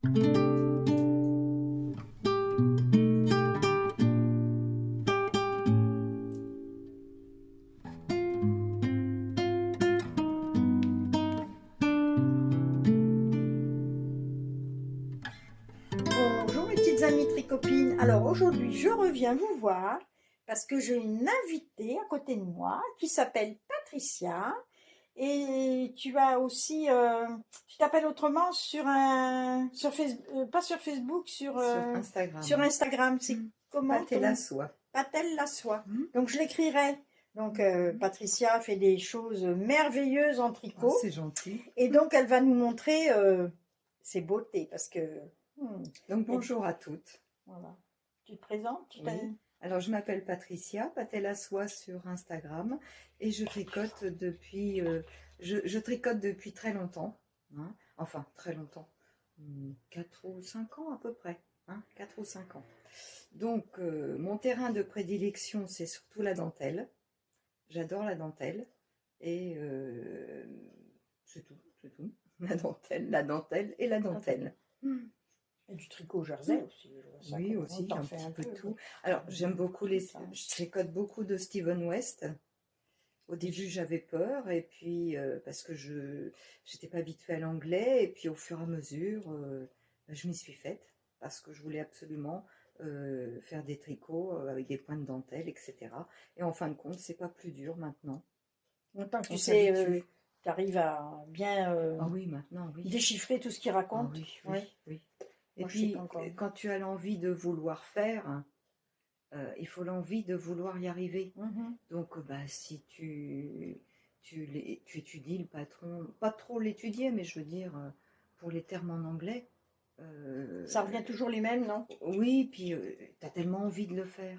Bonjour mes petites amies tricopines. Alors aujourd'hui je reviens vous voir parce que j'ai une invitée à côté de moi qui s'appelle Patricia et tu as aussi tu t'appelles autrement sur Facebook, pas sur Facebook, Sur Instagram. sur Instagram. C'est comment? Patel la soie. Patel la soie. Donc je l'écrirai. Donc Patricia fait des choses merveilleuses en tricot. Oh, c'est gentil. Et donc elle va nous montrer ses beautés parce que donc bonjour à toutes. voilà. Tu te présentes? Oui. Alors je m'appelle Patricia, Patel la soie sur Instagram et je tricote depuis je tricote depuis très longtemps, hein. Enfin très longtemps, 4 ou 5 ans à peu près, hein, 4 ou 5 ans. Donc mon terrain de prédilection c'est surtout la dentelle. J'adore la dentelle et c'est tout. La dentelle et la dentelle. Et du tricot jersey aussi. Oui, aussi, un petit peu de tout. Alors, j'aime beaucoup je tricote beaucoup de Steven West. Au début, j'avais peur, et puis, parce que je n'étais pas habituée à l'anglais, et puis au fur et à mesure, je m'y suis faite, parce que je voulais absolument faire des tricots avec des points de dentelle, etc. Et en fin de compte, c'est pas plus dur maintenant. Maintenant que tu sais, tu arrives à bien ah oui, maintenant, oui. déchiffrer tout ce qu'il raconte. Ah oui. Et puis, quand tu as l'envie de vouloir faire, il faut l'envie de vouloir y arriver. Donc, si tu étudies le patron, pas trop l'étudier, mais je veux dire, pour les termes en anglais. Ça revient toujours les mêmes, non? Oui, puis tu as tellement envie de le faire.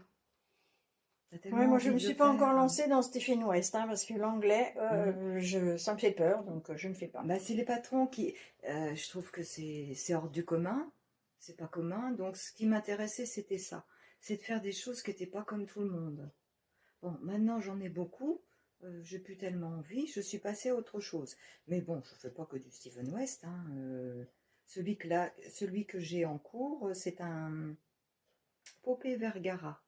Ouais, moi, je ne me suis pas encore lancée dans Stephen West, hein, parce que l'anglais, ça me fait peur, donc je ne fais pas. C'est les patrons qui... je trouve que c'est hors du commun. C'est pas commun. Donc, ce qui m'intéressait, c'était ça. C'est de faire des choses qui n'étaient pas comme tout le monde. Bon, maintenant, j'en ai beaucoup. J'ai plus tellement envie. Je suis passée à autre chose. Mais bon, je ne fais pas que du Stephen West. Hein. Celui que j'ai en cours, c'est un Popé Vergara.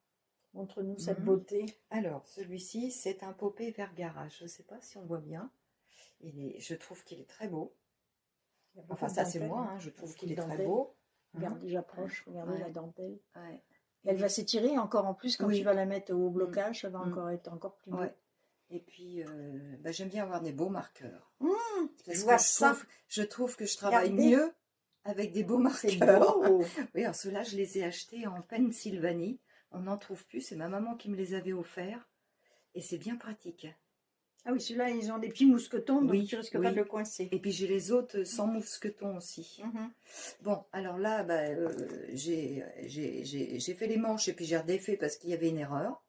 Montre-nous cette beauté. Alors, celui-ci, c'est un Popé Vergara. Je ne sais pas si on voit bien. Je trouve qu'il est très beau. Enfin, ça, c'est moi. Hein. Je trouve qu'il est très beau. Regardez, j'approche, regardez la dentelle. Ouais. Elle va s'étirer encore en plus quand tu vas la mettre au blocage, ça va encore être encore plus beau. Ouais. Et puis, j'aime bien avoir des beaux marqueurs. Je vois ça. Je trouve que je travaille mieux avec des beaux marqueurs. Beau. Oui, alors ceux-là, je les ai achetés en Pennsylvanie. On n'en trouve plus, c'est ma maman qui me les avait offerts. Et c'est bien pratique. Ah oui, ceux-là, ils ont des petits mousquetons, donc tu risques pas de le coincer. Et puis j'ai les autres sans mousquetons aussi. Bon, alors là, j'ai fait les manches et puis j'ai redéfait parce qu'il y avait une erreur.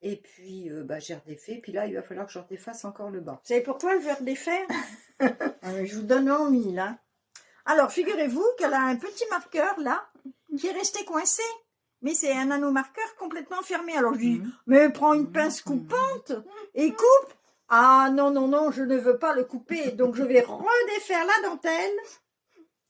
Et puis j'ai redéfait. Puis là, il va falloir que je redéfasse encore le bas. Vous savez pourquoi elle veut redéfaire? Je vous donne envie, là. Alors, figurez-vous qu'elle a un petit marqueur, là, qui est resté coincé. Mais c'est un nanomarqueur complètement fermé. Alors je lui dis, mais prends une pince coupante et coupe. Ah non, je ne veux pas le couper. Donc je vais redéfaire la dentelle.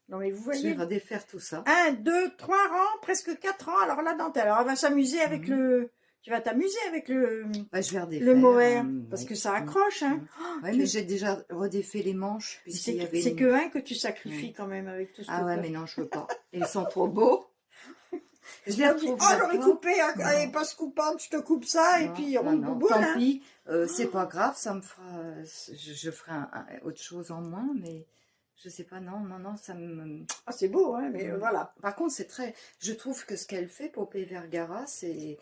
Non mais vous voyez. Je vais redéfaire tout ça. 1, 2, 3 rangs, presque 4 rangs. Alors la dentelle. Alors elle va s'amuser avec le... Tu vas t'amuser avec le... je vais redéfaire. Le mohair. Parce que ça accroche. Hein. Oui, mais j'ai déjà redéfait les manches. C'est que un que tu sacrifies quand même avec tout ce que tu mais non, je veux pas. Ils sont trop beaux. Je les retrouve. Oh, j'aurais coupé, allez, passe coupante, je te coupe ça, et puis tant pis, c'est pas grave, ça me fera, je ferai autre chose en moins, mais je sais pas, non, ça me... Ah, c'est beau, hein, mais voilà. Par contre, c'est très, je trouve que ce qu'elle fait, Popé Vergara, c'est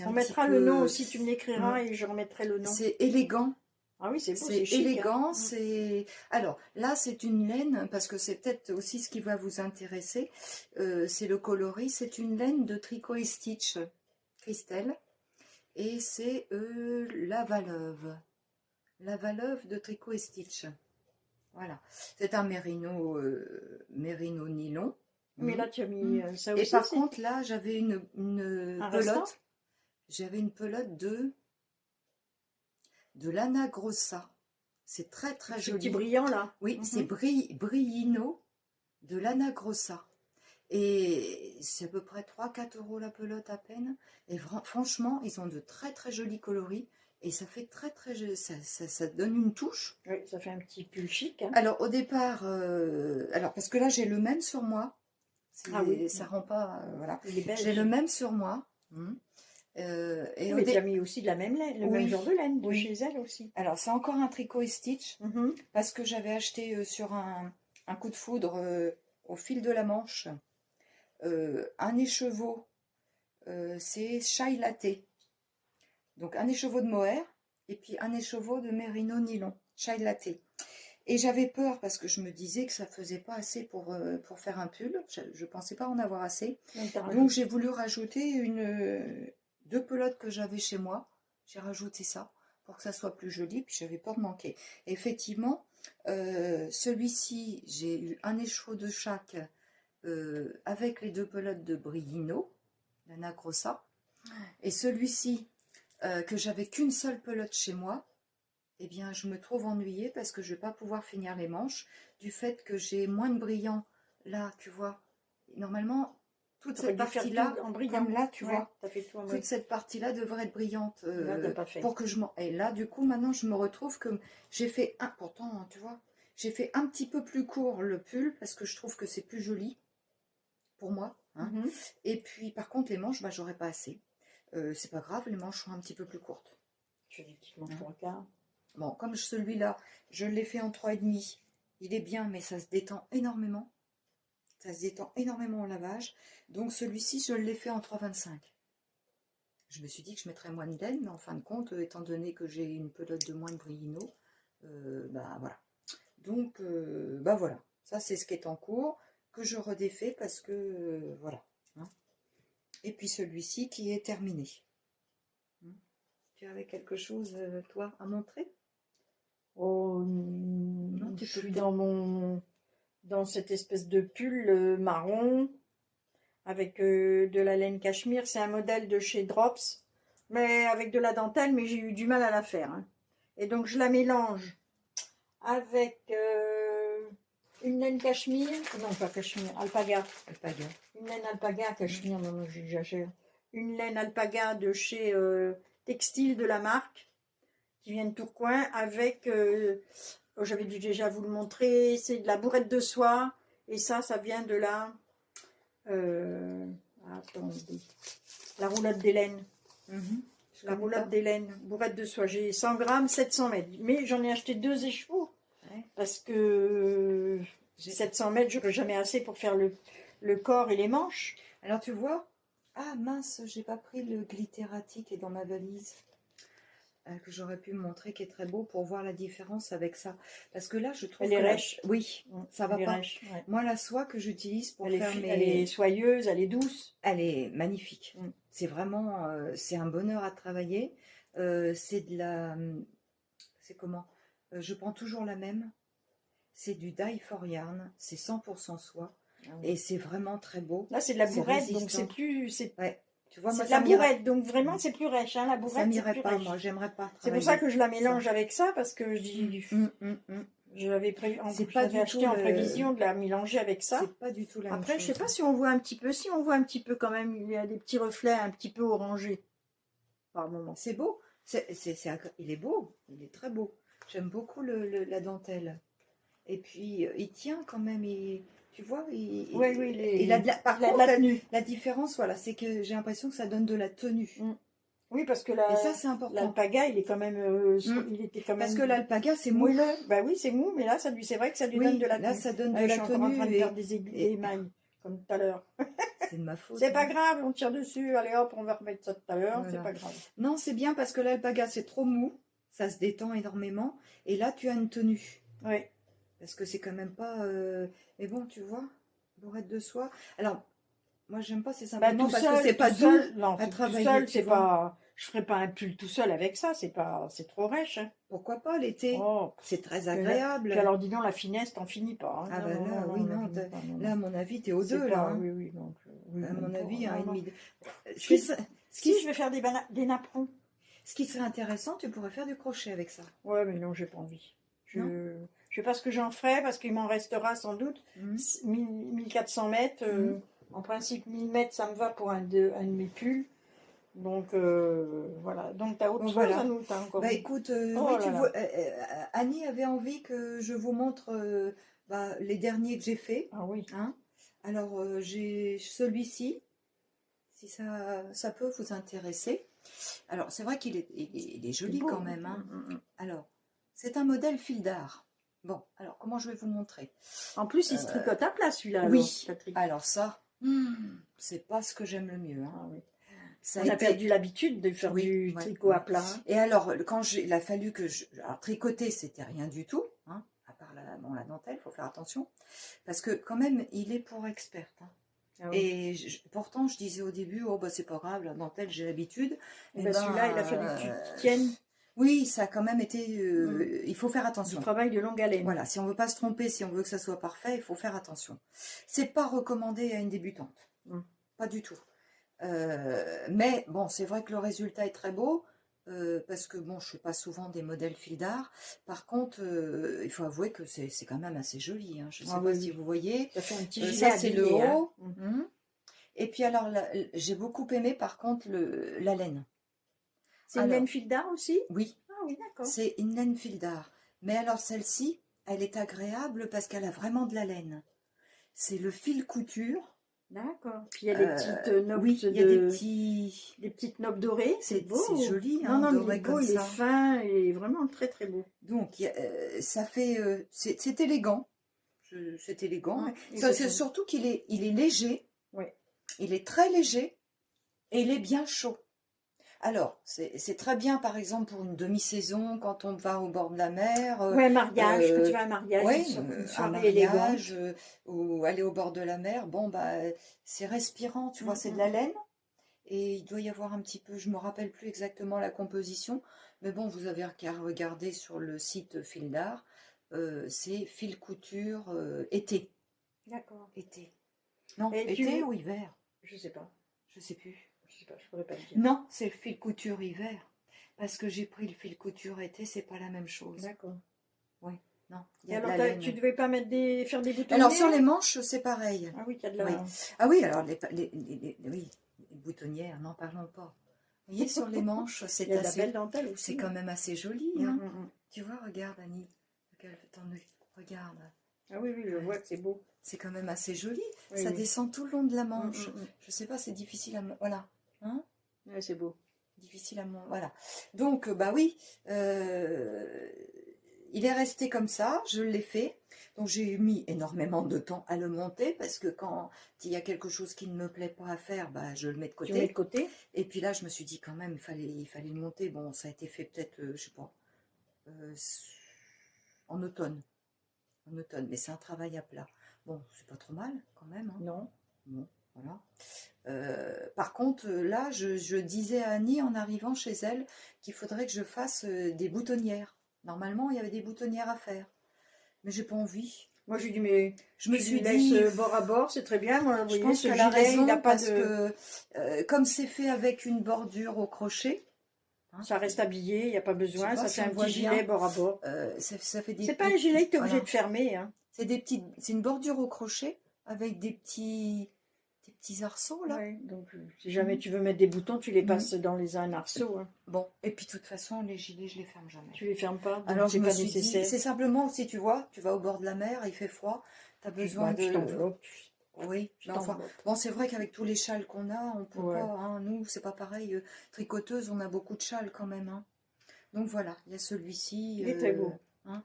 on mettra le nom aussi, tu me l'écriras et je remettrai le nom. C'est élégant. Ah oui, c'est beau, c'est élégant, c'est... Alors, là, c'est une laine, parce que c'est peut-être aussi ce qui va vous intéresser, c'est le coloris, c'est une laine de Tricot et Stitch, Christelle, et c'est la Valeuve de Tricot et Stitch. Voilà, c'est un mérino nylon. Mais là, tu as mis ça aussi. Et par contre, là, j'avais une pelote, de Lana Grossa. C'est très très joli. Ce petit brillant là. Oui, c'est Brillino de l'Anna Grossa. Et c'est à peu près 3-4 € la pelote à peine. Et franchement, ils ont de très très jolis coloris. Et ça fait très très joli. Ça donne une touche. Oui, ça fait un petit pull chic. Hein. Alors au départ, parce que là j'ai le même sur moi. Ah oui. Ça rend pas. Voilà. J'ai J'ai le même sur moi. Et tu as mis aussi de la même laine, le même genre de laine de chez elle aussi. Alors c'est encore un tricot et stitch parce que j'avais acheté sur un coup de foudre au fil de la manche un écheveau. C'est Chai Latte. Donc un écheveau de mohair et puis un écheveau de mérino nylon. Chai Latte. Et j'avais peur parce que je me disais que ça faisait pas assez pour faire un pull. Je pensais pas en avoir assez. Donc j'ai voulu rajouter 2 pelotes que j'avais chez moi. J'ai rajouté ça pour que ça soit plus joli. Puis j'avais peur de manquer. Et effectivement, celui-ci, j'ai eu un écheveau de chaque avec les 2 pelotes de Brillino, l'Anna Grossa. Et celui-ci, que j'avais qu'une seule pelote chez moi, eh bien, je me trouve ennuyée parce que je ne vais pas pouvoir finir les manches du fait que j'ai moins de brillant. Là, tu vois, normalement, toute cette partie-là, comme là, tu vois, toute cette partie-là devrait être brillante pour que je m'en... Et là, du coup, maintenant, je me retrouve que j'ai fait un... Pourtant, tu vois, j'ai fait un petit peu plus court le pull parce que je trouve que c'est plus joli pour moi. Hein. Et puis, par contre, les manches, bah, j'aurais pas assez. C'est pas grave, les manches sont un petit peu plus courtes. Tu fais des petites manches 3/4. Bon, comme celui-là, je l'ai fait en 3,5. Il est bien, mais ça se détend énormément. Ça se détend énormément au lavage. Donc celui-ci, je l'ai fait en 3,25. Je me suis dit que je mettrais moins de laine, mais en fin de compte, étant donné que j'ai une pelote de moins de Brillino, bah voilà. Donc, bah voilà. Ça, c'est ce qui est en cours, que je redéfais parce que, voilà. Hein. Et puis celui-ci qui est terminé. Tu avais quelque chose, toi, à montrer? Oh, non, je suis dans cette espèce de pull marron avec de la laine cachemire. C'est un modèle de chez Drops, mais avec de la dentelle, mais j'ai eu du mal à la faire. Hein. Et donc je la mélange avec une laine cachemire, non pas cachemire, alpaga. Une laine alpaga, cachemire, non, j'exagère. Une laine alpaga de chez Textile de la marque, qui vient de Tourcoing, avec, j'avais dû déjà vous le montrer, c'est de la bourrette de soie, et ça vient de la, attendez, la roulotte des laines. La roulotte des laines, bourrette de soie, j'ai 100 grammes, 700 mètres, mais j'en ai acheté 2 écheveaux, parce que 700 mètres, j'aurais jamais assez pour faire le corps et les manches. Alors tu vois, ah mince, j'ai pas pris le Glitterati qui est dans ma valise. Que j'aurais pu me montrer, qui est très beau pour voir la différence avec ça. Parce que là, je trouve elle est rêche. Oui, ça va pas. Rêche, ouais. Moi, la soie que j'utilise pour faire mes... Elle est soyeuse, elle est douce. Elle est magnifique. C'est vraiment... c'est un bonheur à travailler. C'est de la... C'est comment je prends toujours la même. C'est du Dye for Yarn. C'est 100% soie. Ah oui. Et c'est vraiment très beau. Là, c'est de la bourrette, donc c'est plus... Ouais. Tu vois, c'est de la bourrette, donc vraiment c'est plus rêche. Hein, la bourrette, ça m'irait pas, moi, j'aimerais pas. C'est pour ça que je la mélange avec ça, parce que je dis... J'avais acheté en prévision de la mélanger avec ça. C'est pas du tout la même chose. Après, je sais pas si on voit un petit peu. Si on voit un petit peu quand même, il y a des petits reflets un petit peu orangés par moment. C'est beau. Il est beau. Il est très beau. J'aime beaucoup la dentelle. Et puis, il tient quand même. Tu vois, il a de la, par contre, la différence, voilà, c'est que j'ai l'impression que ça donne de la tenue. Oui, parce que et ça, c'est important. L'alpaga, il est quand même, il était quand même. Parce que l'alpaga, c'est mou. Bah oui, c'est mou, mais là, c'est vrai que ça lui donne de la tenue. Là, ça donne de la tenue. Je suis en train de faire des aiguilles émailles, comme tout à l'heure. C'est de ma faute. C'est pas grave, on tire dessus. Allez hop, on va remettre ça tout à l'heure. Voilà. C'est pas grave. Non, c'est bien parce que l'alpaga, c'est trop mou. Ça se détend énormément. Et là, tu as une tenue. Oui. Parce que c'est quand même pas... Mais bon, tu vois, bourrette de soie. Alors, moi, j'aime pas, c'est simplement parce que c'est pas doux à travailler. Seul, c'est pas... Je ferais pas un pull tout seul avec ça, c'est trop rêche. Hein. Pourquoi pas l'été? C'est très agréable. Puis alors, dis donc, la finesse, t'en finis pas. Hein. Ah ben là, oui, non. Là, à mon avis, t'es aux deux, là. Hein. Oui, donc... à mon avis, un et demi. Si je vais faire des napperons. Ce qui serait intéressant, tu pourrais faire du crochet avec ça. Ouais, mais non, j'ai pas envie. Je sais pas ce que j'en ferai parce qu'il m'en restera sans doute 1400 mètres. En principe, 1000 mètres, ça me va pour un de mes pulls. Donc, voilà. Donc, tu as autre Bon, chose voilà. à nous, t'as encore Bah dit. écoute, Oh oui, là là. Annie avait envie que je vous montre les derniers que j'ai faits. Ah oui. Hein. Alors, j'ai celui-ci, si ça peut vous intéresser. Alors, c'est vrai qu'il est joli beau, quand hein. même. Hein. Alors, c'est un modèle fil d'art. Bon, alors, comment je vais vous montrer? En plus, il se tricote à plat, celui-là. Oui, alors, Patrick. alors ça, c'est pas ce que j'aime le mieux. Hein. Ah oui. Ça On a perdu l'habitude de faire du tricot à plat. Hein. Et alors, quand il a fallu que alors, tricoter, c'était rien du tout, hein, à part la dentelle, il faut faire attention, parce que quand même, il est pour experte. Hein. Ah oui. Et pourtant, je disais au début, oh bah c'est pas grave, la dentelle, j'ai l'habitude. Et ben, celui-là, il a fallu que tu tiennes. Oui, ça a quand même été... il faut faire Du attention. travail de longue haleine. Voilà, si on veut pas se tromper, si on veut que ça soit parfait, il faut faire attention. C'est pas recommandé à une débutante. Pas du tout. Mais bon, c'est vrai que le résultat est très beau, parce que bon, je fais pas souvent des modèles fil d'art. Par contre, il faut avouer que c'est quand même assez joli. Hein. Je sais pas si vous voyez. Ça fait un petit gilet Ça, c'est le habillé, haut. hein. Et puis alors, j'ai beaucoup aimé par contre la laine. C'est une laine fil d'art aussi? Oui. Ah oui, d'accord. C'est une laine fil d'art. Mais alors celle-ci, elle est agréable parce qu'elle a vraiment de la laine. C'est le fil couture. D'accord. Puis il y a des petites nopes. Oui, il y a des petites nopes dorées. C'est beau. C'est joli, hein, non, mais doré il est beau, comme il ça. est fin, il est vraiment très très beau. Donc, ça fait... c'est élégant. C'est élégant. C'est surtout qu'il est léger. Oui. Il est très léger et il est bien chaud. Alors, c'est très bien, par exemple, pour une demi-saison, quand on va au bord de la mer. Oui, un mariage, que tu vas à un mariage, ouais, une un soirée mariage, élégante. ou aller au bord de la mer. Bon, bah, c'est respirant, tu vois, c'est de la laine. Et il doit y avoir un petit peu, je ne me rappelle plus exactement la composition, mais bon, vous avez qu'à regarder sur le site Fil d'Art, c'est fil couture été. D'accord. Été. Non, Et été ou hiver? Je sais pas. Je sais plus. Je sais pas, je pourrais pas le dire. Non, c'est le fil couture hiver. Parce que j'ai pris le fil couture été, c'est pas la même chose. D'accord. Oui, non. Et alors, tu devais pas faire des boutons? Alors, sur les manches, c'est pareil. Ah oui, il y a de la... Oui. Ah oui, alors, les boutonnières, n'en parlons pas. Vous voyez, sur les manches, c'est assez... la belle dentelle aussi. C'est quand même assez joli. Hein. Tu vois, regarde, Annie. Regarde. Ah oui, oui, je vois que c'est beau. C'est quand même assez joli. Oui, ça descend tout le long de la manche. Je sais pas, c'est difficile à... Voilà. Hein? Oui, c'est beau. Difficile à... Voilà. Donc, bah oui, il est resté comme ça, je l'ai fait. Donc, j'ai mis énormément de temps à le monter parce que quand il y a quelque chose qui ne me plaît pas à faire, bah, je le mets de côté. Tu le mets de côté. Et puis là, je me suis dit quand même, il fallait le monter. Bon, ça a été fait peut-être, je sais pas, en automne. En automne, mais c'est un travail à plat. Bon, c'est pas trop mal quand même. Hein. Non. Bon, voilà. Par contre, là, je disais à Annie en arrivant chez elle qu'il faudrait que je fasse des boutonnières. Normalement, il y avait des boutonnières à faire. Mais j'ai pas envie. Moi, j'ai dit, mais je me suis dit, bord à bord, c'est très bien. Moi, je pense qu'elle a raison parce que comme c'est fait avec une bordure au crochet, hein, ça reste habillé, il n'y a pas besoin. Ça, c'est un petit gilet bord à bord. Ça fait des. C'est pas un gilet que tu es obligé de fermer. Hein. C'est une bordure au crochet avec des petits arceaux là. Ouais, donc si jamais tu veux mettre des boutons, tu les passes dans un arceau. Hein. Bon, et puis de toute façon, les gilets, je les ferme jamais. Tu les fermes pas? Alors je me suis dit, c'est simplement si tu vois, tu vas au bord de la mer, il fait froid, tu as besoin de. Tu t'enveloppes. Oui, enfin, bon, c'est vrai qu'avec tous les châles qu'on a, on peut pas, hein, nous, c'est pas pareil, tricoteuse, on a beaucoup de châles quand même. Hein. Donc voilà, il y a celui-ci. Il est très beau. Hein,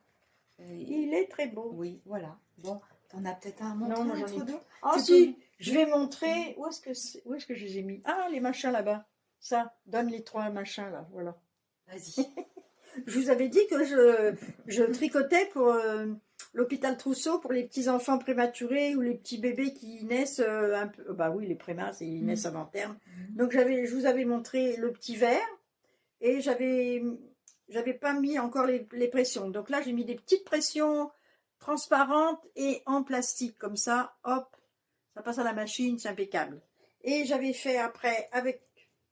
il est très beau. Oui, voilà. Bon, t'en as peut-être un à montrer entre deux? Ah si, je vais montrer, où est-ce que je les ai mis? Ah, les machins là-bas. Ça, donne les 3 machins là, voilà. Vas-y. Je vous avais dit que je tricotais pour l'hôpital Trousseau pour les petits-enfants prématurés ou les petits bébés qui naissent un peu... Bah oui, les prémas, ils naissent avant terme. Donc je vous avais montré le petit verre et j'avais pas mis encore les pressions. Donc là, j'ai mis des petites pressions transparentes et en plastique. Comme ça, hop, ça passe à la machine, c'est impeccable. Et j'avais fait après, avec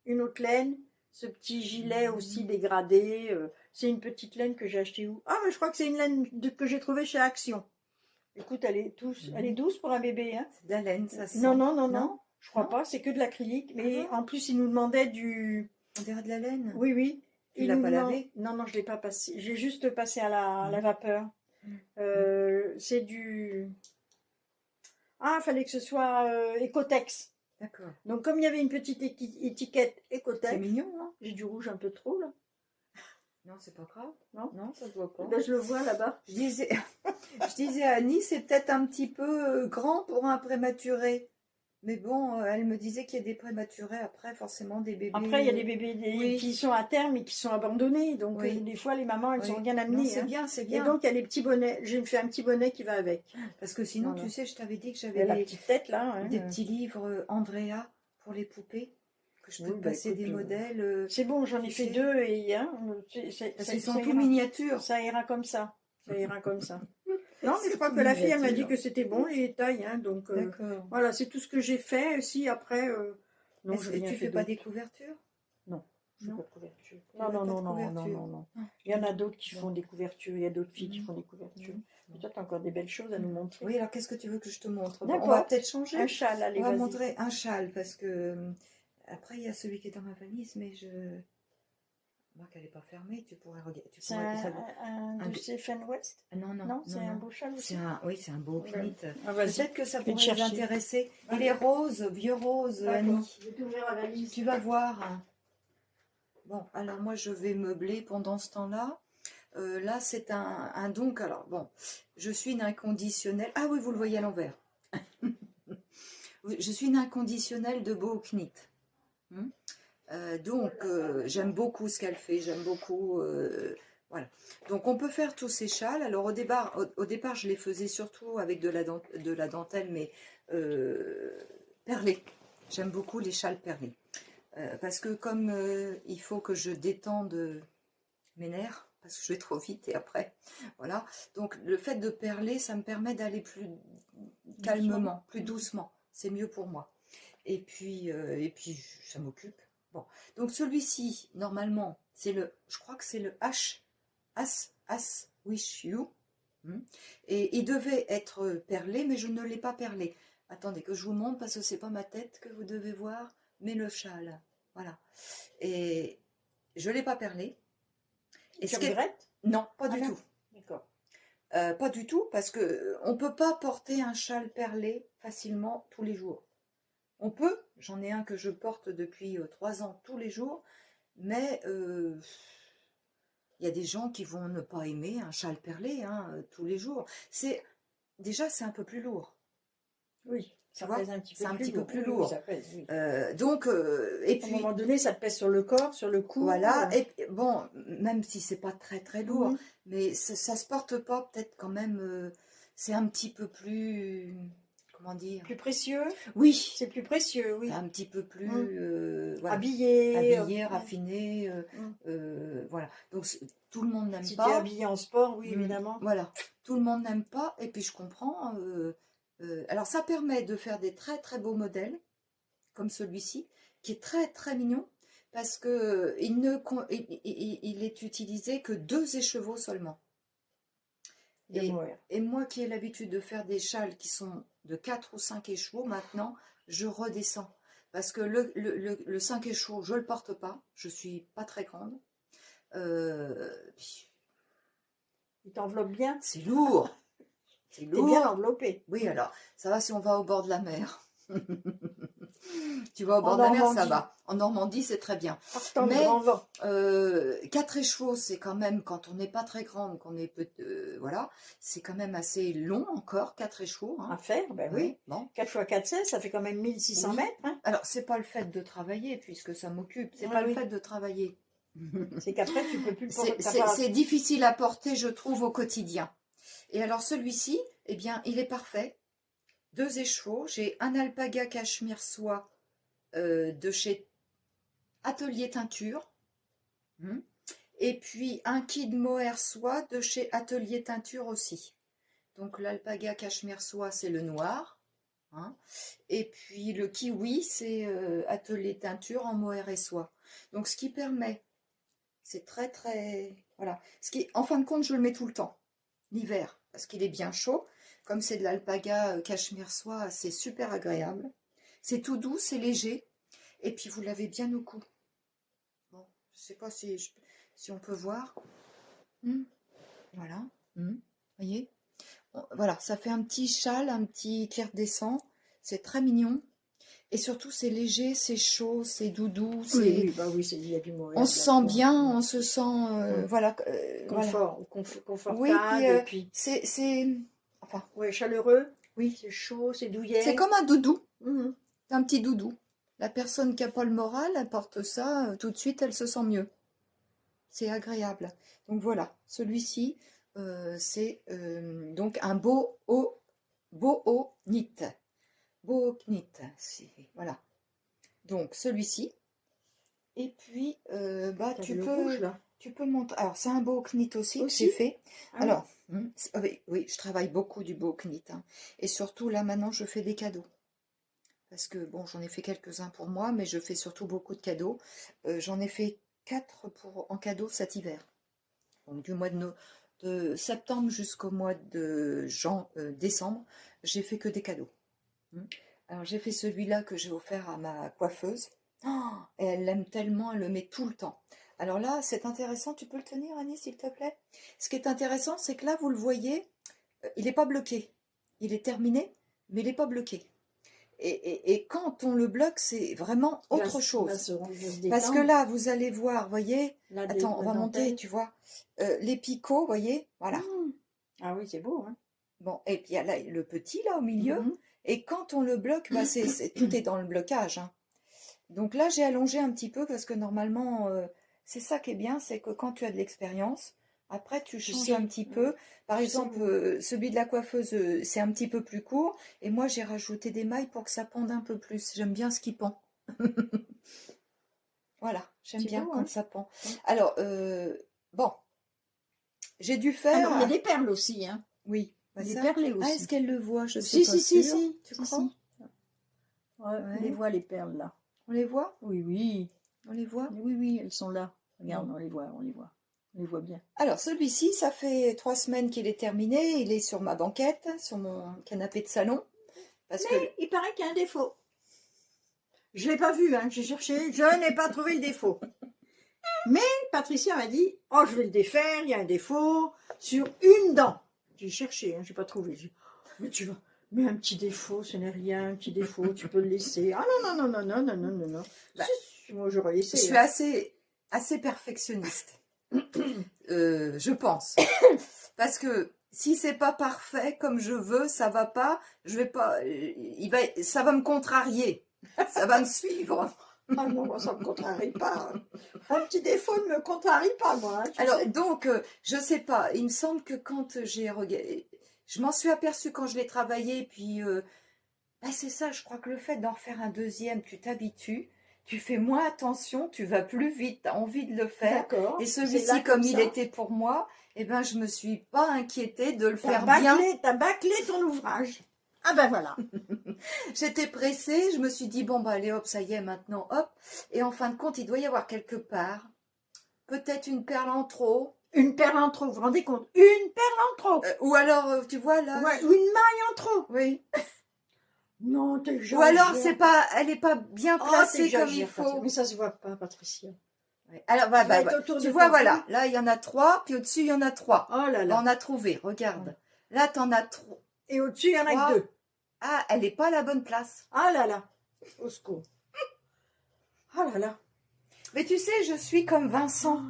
une autre laine, ce petit gilet aussi dégradé. C'est une petite laine que j'ai achetée où? Ah, mais je crois que c'est une laine que j'ai trouvée chez Action. Écoute, elle est douce pour un bébé, hein. C'est de la laine, ça sent. Non, non, non, Non, non. Je crois non. pas, c'est que de l'acrylique. Mais Ah bon? en plus, il nous demandait du... On dirait de la laine. Oui, oui. Tu Il l'as nous pas demande... lavé? Non, non, je l'ai pas passé. J'ai juste passé à la Mm. vapeur. C'est du... Ah, fallait que ce soit Ecotex. D'accord. Donc, comme il y avait une petite étiquette C'est Ecotex, mignon, hein? j'ai du rouge un peu trop, là. Non, c'est pas grave. Non, Non, ça se voit pas. là, je le vois là-bas. Je disais, je disais à Annie, c'est peut-être un petit peu grand pour un prématuré. Mais bon, elle me disait qu'il y a des prématurés après, forcément des bébés. Après, il y a des bébés oui. qui sont à terme et qui sont abandonnés. Donc, Oui. des fois, les mamans, elles Oui. sont rien Non, amenées. c'est hein. bien, c'est Et bien. donc, il y a les petits bonnets. J'ai fait un petit bonnet qui va avec. Parce que sinon, Voilà. tu sais, je t'avais dit que Et j'avais la petite tête, là. Hein. des petits livres Andrea pour les poupées. Que je peux Oui, te bah, passer écoute, des modèles. C'est bon, j'en ai tu fait sais. 2 et Parce qu'ils sont ça tout ira. miniatures. Ça ira comme ça. Ça ira comme ça. Non, mais je C'est crois tout que la fille, elle m'a dit miniature. que c'était bon, les tailles. Hein, donc, D'accord. voilà, c'est tout ce que j'ai fait. Si, après, non, Est-ce je que n'ai rien tu fait fais pas d'autre. des couvertures? Non, je fais Non. pas de couverture. Tu Non, veux non, pas non, de non, non, couverture? non, non. Ah. Il y en a d'autres qui Bon. font des couvertures. Il y a d'autres filles qui Mhm. font des couvertures. Mhm. Peut-être encore des belles choses à nous montrer. Oui, alors qu'est-ce que tu veux que je te montre? Bon, on va D'accord. peut-être changer. Un châle, allez, On va vas-y. montrer un châle parce que après il y a celui qui est dans ma valise, mais je moi qu'elle n'est pas fermée, tu pourrais regarder. C'est un de Stephen West? Ah, non, non, Non, c'est un non. beau châle aussi. Oui, c'est un beau Ouais. knit. Ah, vas-y. Peut-être que ça Je vais pourrait te vous chercher. intéresser. Il Vas-y. est rose, vieux rose, D'accord. Annie. Je vais t'ouvrir la valise. Tu vas voir. Bon, alors moi je vais meubler pendant ce temps-là. Là c'est un donc, alors bon, je suis une inconditionnelle. Ah oui, vous le voyez à l'envers. Je suis une inconditionnelle de Beau Knit. Donc j'aime beaucoup ce qu'elle fait, j'aime beaucoup. Voilà. Donc on peut faire tous ces châles. Alors au départ je les faisais surtout avec de la dentelle, mais perlée. J'aime beaucoup les châles perlés. Parce que comme il faut que je détende mes nerfs, parce que je vais trop vite et après, voilà. Donc le fait de perler, ça me permet d'aller plus calmement, plus doucement. C'est mieux pour moi. Et puis ça m'occupe. Bon, donc celui-ci, normalement, je crois que c'est le As Wish You. Et il devait être perlé, mais je ne l'ai pas perlé. Attendez que je vous montre parce que c'est pas ma tête que vous devez voir, mais le châle. Voilà. Et je ne l'ai pas perlé. Tu regrettes? Non, pas du tout. D'accord. Pas du tout, parce qu'on ne peut pas porter un châle perlé facilement tous les jours. On peut, j'en ai un que je porte depuis 3 ans tous les jours, mais il y a des gens qui vont ne pas aimer un châle perlé tous les jours. Déjà, c'est un peu plus lourd. Oui, ça pèse un petit peu c'est un plus petit peu lourd. plus Oui, lourd. ça pèse, oui. Donc, et À un puis, moment donné, ça te pèse sur le corps, sur le cou. voilà, et bon, même si c'est pas très très lourd, Mhm. mais ça se porte pas, peut-être quand même, c'est un petit peu plus, comment dire? Plus précieux. Oui, C'est plus précieux, oui. un petit peu plus, voilà, Habillé. raffiné, voilà. Donc tout le monde n'aime Si tu pas. es habillé en sport, oui, évidemment. Voilà, tout le monde n'aime pas, et puis je comprends. Alors ça permet de faire des très très beaux modèles, comme celui-ci, qui est très très mignon, parce que il est utilisé que 2 écheveaux seulement. Et moi qui ai l'habitude de faire des châles qui sont de 4 ou 5 écheveaux, maintenant je redescends. Parce que le 5 écheveaux, je ne le porte pas, je suis pas très grande. Il t'enveloppe bien. C'est lourd. C'est T'es lourd. bien enveloppé. Oui, alors, ça va si on va au bord de la mer. Tu vas au bord de la mer, ça va. En Normandie, c'est très bien. Partant de grand vent. 4 écheveaux, c'est quand même, quand on n'est pas très grande, qu'on est voilà, c'est quand même assez long encore, 4 écheveaux. À faire, ben oui. Bon. 4 x 4, 16, ça fait quand même 1600 mètres. Hein. Alors, c'est pas le fait de travailler, puisque ça m'occupe. C'est pas le fait de travailler. C'est qu'après, tu peux plus le porter. C'est difficile à porter, je trouve, au quotidien. Et alors, celui-ci, eh bien, il est parfait. 2 écheveaux. J'ai un alpaga cachemire soie de chez Atelier Teinture. Et puis, un kid mohair soie de chez Atelier Teinture aussi. Donc, l'alpaga cachemire soie, c'est le noir. Et puis, le kiwi, c'est Atelier Teinture en mohair et soie. Donc, ce qui permet... C'est très très Voilà. En fin de compte, je le mets tout le temps, l'hiver, parce qu'il est bien chaud. Comme c'est de l'alpaga cachemire soie, c'est super agréable. C'est tout doux, c'est léger. Et puis, vous l'avez bien au cou. Bon, je ne sais pas si on peut voir. Voilà. Voyez. Voilà, ça fait un petit châle, un petit clair-descend. C'est très mignon. Et surtout, c'est léger, c'est chaud, c'est doudou. Oui, bah oui, il y a du mot. On se sent bien, on se sent... voilà. Confortable. Oui, puis, et puis... c'est... Enfin, ouais, chaleureux. oui. C'est chaud, c'est douillet. C'est comme un doudou. Mhm. Un petit doudou. La personne qui n'a pas le moral, elle porte ça, tout de suite, elle se sent mieux. C'est agréable. Donc celui-ci, c'est donc un boho knit. Boho knit, voilà. Donc celui-ci. Et puis, tu peux montrer. Alors, c'est un boho knit aussi que j'ai fait. Ah, alors, oui, je travaille beaucoup du boho knit. Hein. Et surtout, là, maintenant, je fais des cadeaux. Parce que, bon, j'en ai fait quelques-uns pour moi, mais je fais surtout beaucoup de cadeaux. J'en ai fait 4 en cadeau cet hiver. Donc, du mois de septembre jusqu'au mois de décembre, j'ai fait que des cadeaux. Alors, j'ai fait celui-là que j'ai offert à ma coiffeuse. Oh, et elle l'aime tellement, elle le met tout le temps. Alors là, c'est intéressant. Tu peux le tenir, Annie, s'il te plaît? Ce qui est intéressant, c'est que là, vous le voyez, il n'est pas bloqué. Il est terminé, mais il n'est pas bloqué. Et quand on le bloque, c'est vraiment autre chose. Parce que là, vous allez voir, voyez. Attends, on va monter, tu vois. Les picots, voyez. Voilà. Ah oui, c'est beau. Hein. Bon, et puis il y a là, le petit, là, au milieu. Et quand on le bloque, bah, tout est dans le blocage. Hein. Donc là, j'ai allongé un petit peu parce que normalement, c'est ça qui est bien, c'est que quand tu as de l'expérience, après, tu changes un petit peu. Par exemple, celui de la coiffeuse, c'est un petit peu plus court. Et moi, j'ai rajouté des mailles pour que ça pende un peu plus. J'aime bien ce qui pend. Voilà, j'aime bien beau, quand ça pend. Alors, bon, j'ai dû faire... Alors, il y a des perles aussi. Hein. Oui. Des perles aussi. Ah, est-ce qu'elle le voit? Je sais pas. Si. Tu crois? Ouais, on les voit, les perles, là. On les voit? Oui. On les voit? Oui, elles sont là. Regarde, on les voit. On les voit bien. Alors, celui-ci, ça fait 3 semaines qu'il est terminé. Il est sur ma banquette, sur mon canapé de salon. Mais il paraît qu'il y a un défaut. Je ne l'ai pas vu, hein. J'ai cherché, je n'ai pas trouvé le défaut. Mais Patricia m'a dit, oh, je vais le défaire, il y a un défaut sur une dent. J'ai cherché, hein, je n'ai pas trouvé. Mais tu vas... Mais un petit défaut, ce n'est rien, un petit défaut, tu peux le laisser. Ah non. Bah, moi, j'aurais laissé. Je suis assez perfectionniste. Je pense. Parce que si c'est pas parfait comme je veux, ça va pas, je vais pas, ça va me contrarier. Ça va me suivre. Ah non, moi, ça ne me contrarie pas. Un petit défaut ne me contrarie pas, moi. Hein, alors, donc, je sais pas, il me semble que quand j'ai regardé... Je m'en suis aperçue quand je l'ai travaillé, puis bah c'est ça, je crois que le fait d'en faire un deuxième, tu t'habitues, tu fais moins attention, tu vas plus vite, tu as envie de le faire. Et celui-ci, comme il était pour moi, eh ben, je me suis pas inquiétée de le faire bien. Tu as bâclé ton ouvrage. Ah ben voilà. J'étais pressée, je me suis dit, bon, bah allez, hop, ça y est, maintenant, hop. Et en fin de compte, il doit y avoir quelque part, peut-être une perle en trop. Une perle en trop, vous vous rendez compte? Une perle en trop. Ou alors, tu vois, là... Ouais, ou une maille en trop. Oui. Non, t'es ou alors, elle n'est pas bien placée comme il faut. Mais ça se voit pas, Patricia. Ouais. Alors, tu vois, voilà. Là, il y en a 3, puis au-dessus, il y en a 3. Oh là là. On a trouvé, regarde. Là, tu en as 3. Et au-dessus, il y en a que 2. Ah, elle n'est pas à la bonne place. Ah là là. Au secours. Ah là là. Mais tu sais, je suis comme Vincent.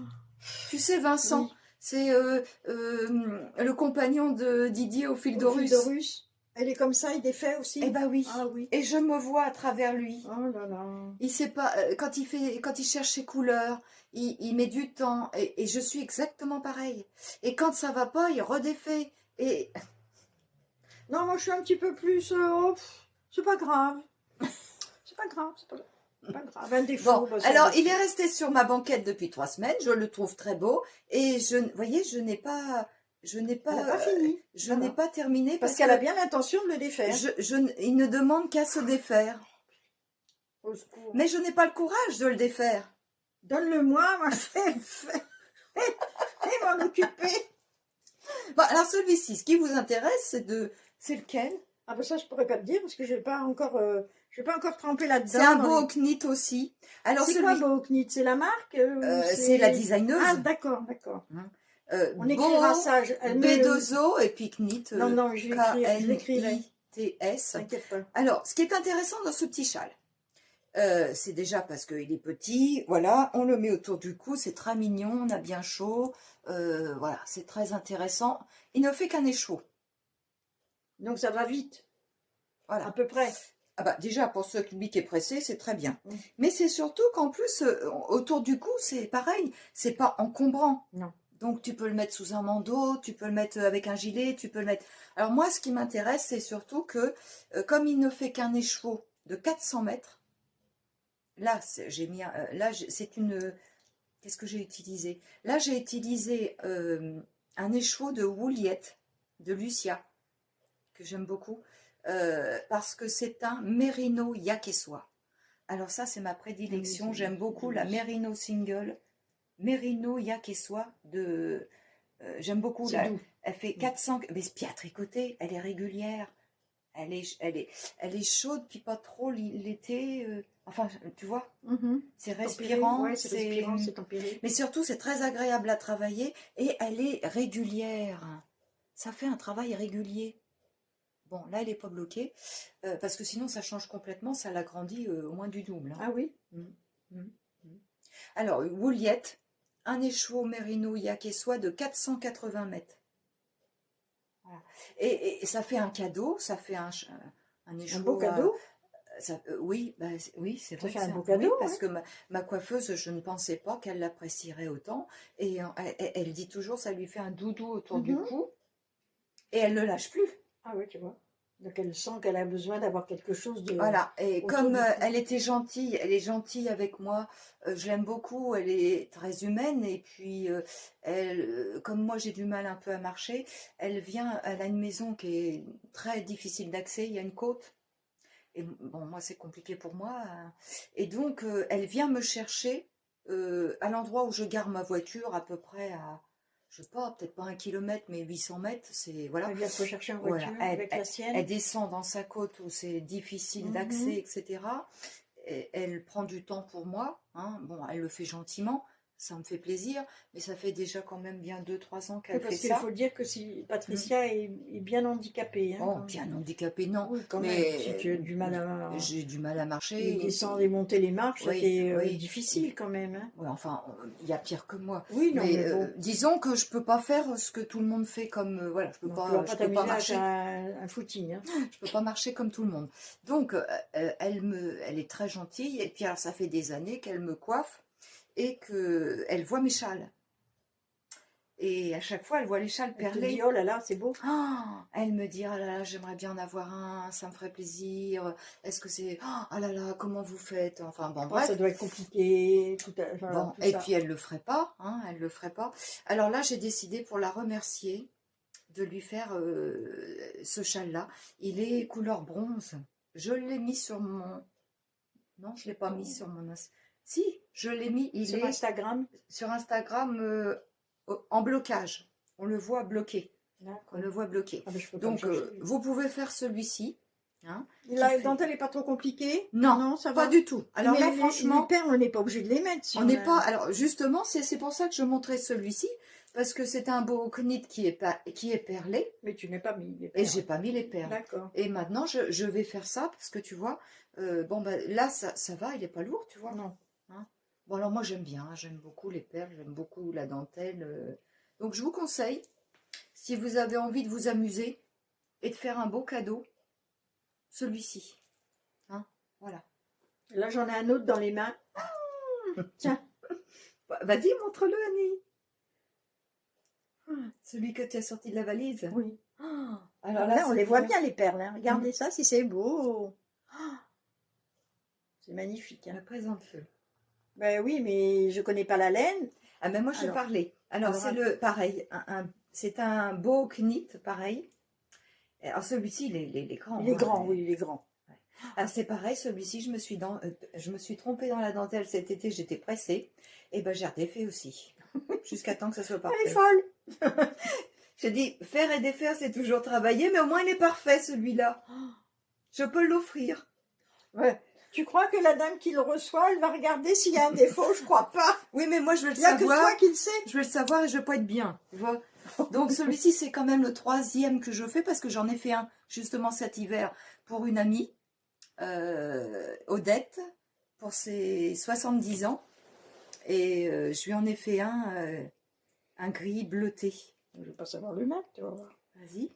Tu sais, Vincent, oui. C'est le compagnon de Didier au fil d'Horus. Elle est comme ça, il défait aussi. Eh ben oui. Ah oui. Et je me vois à travers lui. Oh là là. Il sait pas, quand il cherche ses couleurs, il met du temps. Et je suis exactement pareil. Et quand ça va pas, il redéfait. Et... Non, moi je suis un petit peu plus... c'est pas grave. C'est pas grave. Pas grave, un défaut. Bon, alors il est resté sur ma banquette depuis 3 semaines. Je le trouve très beau. Et vous voyez, je n'ai pas fini. Je n'ai pas terminé. Parce qu'elle a bien l'intention de le défaire. Il ne demande qu'à se défaire. Au secours. Mais je n'ai pas le courage de le défaire. Donne-le-moi, moi je fais. et m'en occuper. Bon, alors celui-ci, ce qui vous intéresse, c'est lequel? Ah ben ça, je pourrais pas te dire parce que je n'ai pas encore trempé là-dedans. C'est un dans boho knit aussi. Alors C'est quoi Boho Knit? C'est la marque ou c'est la designeuse. Ah d'accord, d'accord. On Boho, écrira ça. B2O et puis knit. Non, non, je l'écrirai. K-N-I-T-S. T'inquiète pas. Alors, ce qui est intéressant dans ce petit châle, c'est déjà parce qu'il est petit, voilà, on le met autour du cou, c'est très mignon, on a bien chaud, voilà, c'est très intéressant. Il ne fait qu'un écheveau. Donc ça va vite, Voilà. à peu près. Ah bah, déjà, pour celui qui est pressé, c'est très bien. Mm. Mais c'est surtout qu'en plus, autour du cou, c'est pareil, c'est pas encombrant. Non. Donc, tu peux le mettre sous un bandeau, tu peux le mettre avec un gilet, tu peux le mettre... Alors, moi, ce qui m'intéresse, c'est surtout que, comme il ne fait qu'un écheveau de 400 mètres, là, j'ai mis... là, c'est une... Qu'est-ce que j'ai utilisé? Là, j'ai utilisé un écheveau de Wouliette, de Lucia, que j'aime beaucoup, parce que c'est un Merino Yaquessois. Alors ça, c'est ma prédilection. J'aime beaucoup la Merino Single, Merino Yaquessois de... j'aime beaucoup. Elle fait 400... Mais c'est bien tricoté, elle est régulière. Elle est chaude, puis pas trop l'été. Enfin, tu vois, c'est respirant. Ouais, c'est respirant, c'est tempéré. Mais surtout, c'est très agréable à travailler et elle est régulière. Ça fait un travail régulier. Bon, là, elle n'est pas bloquée, parce que sinon, ça change complètement, ça l'agrandit au moins du double. Hein. Ah oui. Alors, Wouliette, un écheveau Merino Yaquessois de 480 mètres. Voilà. Et ça fait un cadeau, ça fait un écheveau... Un beau cadeau. Oui, oui, c'est vrai. Ça fait un beau cadeau. Parce que ma coiffeuse, je ne pensais pas qu'elle l'apprécierait autant. Et elle dit toujours, ça lui fait un doudou autour du cou. Et elle ne le lâche plus. Ah oui, tu vois. Donc elle sent qu'elle a besoin d'avoir quelque chose de... Voilà, et comme elle était gentille, elle est gentille avec moi, je l'aime beaucoup, elle est très humaine, et puis comme moi j'ai du mal un peu à marcher, elle a une maison qui est très difficile d'accès, il y a une côte, et bon, moi c'est compliqué pour moi, et donc elle vient me chercher à l'endroit où je gare ma voiture, à peu près à... Je sais pas, peut-être pas 1 kilomètre, mais 800 mètres, c'est... Voilà. Elle vient te chercher en voiture avec la sienne. Elle descend dans sa côte où c'est difficile d'accès, etc. Et elle prend du temps pour moi. Hein. Bon, elle le fait gentiment, ça me fait plaisir, mais ça fait déjà quand même bien 2-3 ans qu'elle fait ça. Parce qu'il faut dire que si Patricia est bien handicapée. Hein, oh, bien handicapée, non. Oui, quand mais même, si tu as du mal à... J'ai du mal à marcher. Et descendre et monter les marches, c'est difficile quand même. Hein. Ouais, enfin, il y a pire que moi. Oui, non, mais bon. Disons que je peux pas faire ce que tout le monde fait comme... voilà, je peux pas marcher. Un footing. Hein. Je peux pas marcher comme tout le monde. Donc, elle est très gentille. Et puis, alors, ça fait des années qu'elle me coiffe et qu'elle voit mes châles. Et à chaque fois, elle voit les châles perlés. Elle te dit, oh là là, c'est beau. Oh, elle me dit, oh là là, j'aimerais bien en avoir un, ça me ferait plaisir. Est-ce que c'est... Oh là là, comment vous faites? Enfin, bon, bref. Ça doit être compliqué. Bon, et puis, elle le ferait pas. Hein, elle le ferait pas. Alors là, j'ai décidé, pour la remercier, de lui faire ce châle-là. Il est couleur bronze. Je l'ai mis sur mon... Non, je ne l'ai pas mis sur mon... Si, je l'ai mis. Il est Instagram. Sur Instagram en blocage. On le voit bloqué. On le voit bloqué. Ah, donc, vous pouvez faire celui-ci. Hein, la dentelle n'est pas trop compliquée? Non, ça va. Pas du tout. Alors mais là, franchement... Les perles, on n'est pas obligé de les mettre. Si on n'est pas... Alors, justement, c'est pour ça que je montrais celui-ci. Parce que c'est un boho knit qui est perlé. Mais tu n'as pas mis les perles. Et j'ai pas mis les perles. D'accord. Et maintenant, je vais faire ça. Parce que tu vois, bon, bah, là, ça va. Il n'est pas lourd, tu vois. Non. Hein. Bon, alors moi, j'aime bien. J'aime beaucoup les perles. J'aime beaucoup la dentelle. Donc, je vous conseille, si vous avez envie de vous amuser et de faire un beau cadeau, celui-ci. Hein, voilà. Là, j'en ai un autre dans les mains. Tiens. Vas-y, montre-le, Annie. Celui que tu as sorti de la valise? Oui. Alors là, on les voit bien, les perles. Hein. Regardez ça, si c'est beau. C'est magnifique. Hein. Présente-le. Ben oui, mais je connais pas la laine. Ah ben moi, je parlais. Alors c'est pareil. C'est un boho knit, pareil. Alors celui-ci, il est grand. Il est grand, oui, il est grand. Ouais. Alors c'est pareil, celui-ci, je me suis trompée dans la dentelle cet été, j'étais pressée. Et ben j'ai redéfait aussi. jusqu'à temps que ça soit Elle est parfait. folle. J'ai dit, faire et défaire, c'est toujours travailler, mais au moins il est parfait celui-là. Je peux l'offrir. Ouais. Tu crois que la dame qui le reçoit, elle va regarder s'il y a un défaut? Je crois pas. Oui, mais moi je vais le Il n'y a que savoir. toi qui le sais. Je vais le savoir et je vais pas être bien. Tu vois. Donc celui-ci, c'est quand même le 3e que je fais parce que j'en ai fait un justement cet hiver pour une amie, Odette, pour ses 70 ans. Et je lui en ai fait un gris bleuté. Je vais pas savoir le mettre, tu vas voir. Vas-y.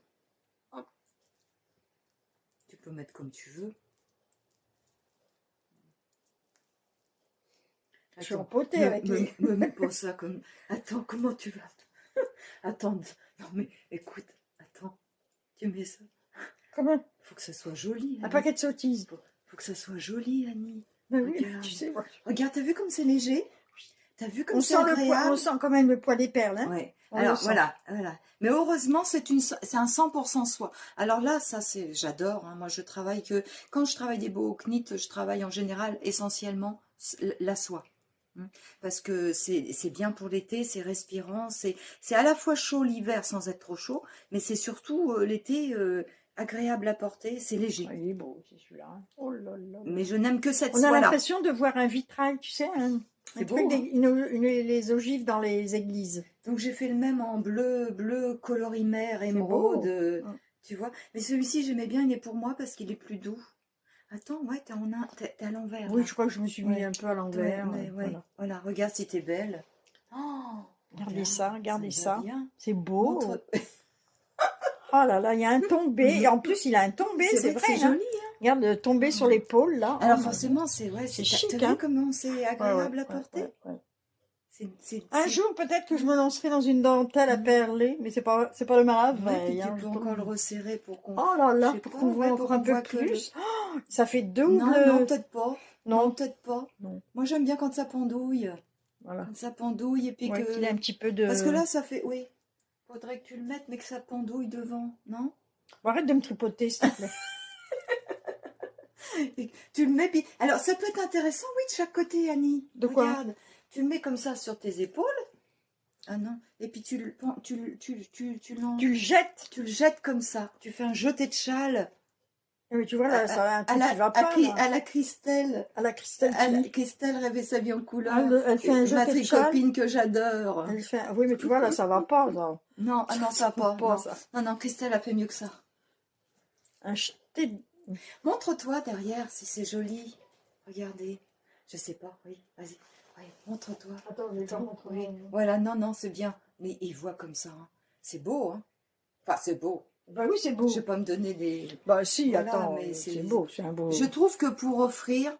Tu peux mettre comme tu veux. Je suis empotée avec les... Me mets pas ça comme... Attends, comment tu vas? Attends, non mais écoute, attends, tu mets ça. Comment? Faut que ça soit joli. Un Annie. paquet de sottises. Faut que ça soit joli, Annie. Ben oui, Regarde. tu sais. Ouais. Regarde, t'as vu comme c'est léger? T'as vu comme On c'est sent le poids, agréable? on sent quand même le poids des perles. Hein. Ouais. On Alors le sent. voilà. Mais heureusement, c'est un 100% soie. Alors là, ça c'est, j'adore. Hein. Moi, je travaille que quand je travaille des beaux knits, je travaille en général essentiellement la soie. Parce que c'est bien pour l'été, c'est respirant, c'est à la fois chaud l'hiver sans être trop chaud, mais c'est surtout l'été agréable à porter, c'est léger. Il est beau, c'est celui-là. Hein. Oh là là. Mais je n'aime que cette On a soie-là. l'impression de voir un vitrail, tu sais, un C'est truc, beau, hein. les ogives dans les églises. Donc j'ai fait le même en bleu coloris-mer, émeraude, beau. tu vois. Mais celui-ci, j'aimais bien, il est pour moi parce qu'il est plus doux. Attends, ouais, t'es à l'envers. Oui, là. je crois que je me suis mis Ouais. un peu à l'envers. Ouais, Voilà. voilà, regarde si t'es belle. Oh, Regardez ça, regardez me va ça. bien. C'est beau. Montre- Oh là là, il y a un tombé. Et en plus, il a un tombé, c'est vrai. c'est Hein. joli. Hein. Regarde, le tombé sur l'épaule, là. Alors Oh, forcément, c'est c'est t'as chic, vu hein. comment c'est agréable à ouais, porter. ouais. Un C'est- jour, peut-être que je me lancerai dans une dentelle à perler, mais c'est pas le mal Ouais, puis hein, tu peux encore le resserrer pour qu'on... Oh là là, je sais pour pas, qu'on voit ouais, encore pour un qu'on peu voit que le- plus. Oh, ça fait double. Non, peut-être pas. Non. Non, peut-être pas. Non. Moi, j'aime bien quand ça pendouille. Voilà. Quand ça pendouille et puis Ouais, que... qu'il ait un petit peu de... Parce que là, ça fait... Oui. Faudrait que tu le mettes, mais que ça pendouille devant, non? Bon, arrête de me tripoter, s'il te plaît. Et tu le mets, puis... Alors, ça peut être intéressant, oui, de chaque côté, Annie. De quoi? Regarde. Tu le mets comme ça sur tes épaules. Ah non. Et puis, tu le jettes. tu le jettes comme ça. Tu fais un jeté de châle. Mais tu vois, là, ça a un truc qui va À pas, là. la Christelle. À la Christelle. Christelle rêvait sa vie en couleur. Elle fait un jeté de châle. copine que j'adore. Elle fait... Oui, mais tu vois, là, ça va pas, là. Non, ah non, ça va pas. Pas, Non. ça. Non, Christelle a fait mieux que ça. Un jeté de... Montre-toi derrière si c'est joli. Regardez. Je sais pas, oui, vas-y. Oui, montre-toi. Attends, je vais pas montrer. Oui. Voilà, non, c'est bien. Mais il voit comme ça. Hein. C'est beau, hein. Enfin, c'est beau. Bah oui, c'est beau. Je vais pas me donner des... Bah si, Voilà, attends, mais c'est beau, c'est un beau... Je trouve que pour offrir,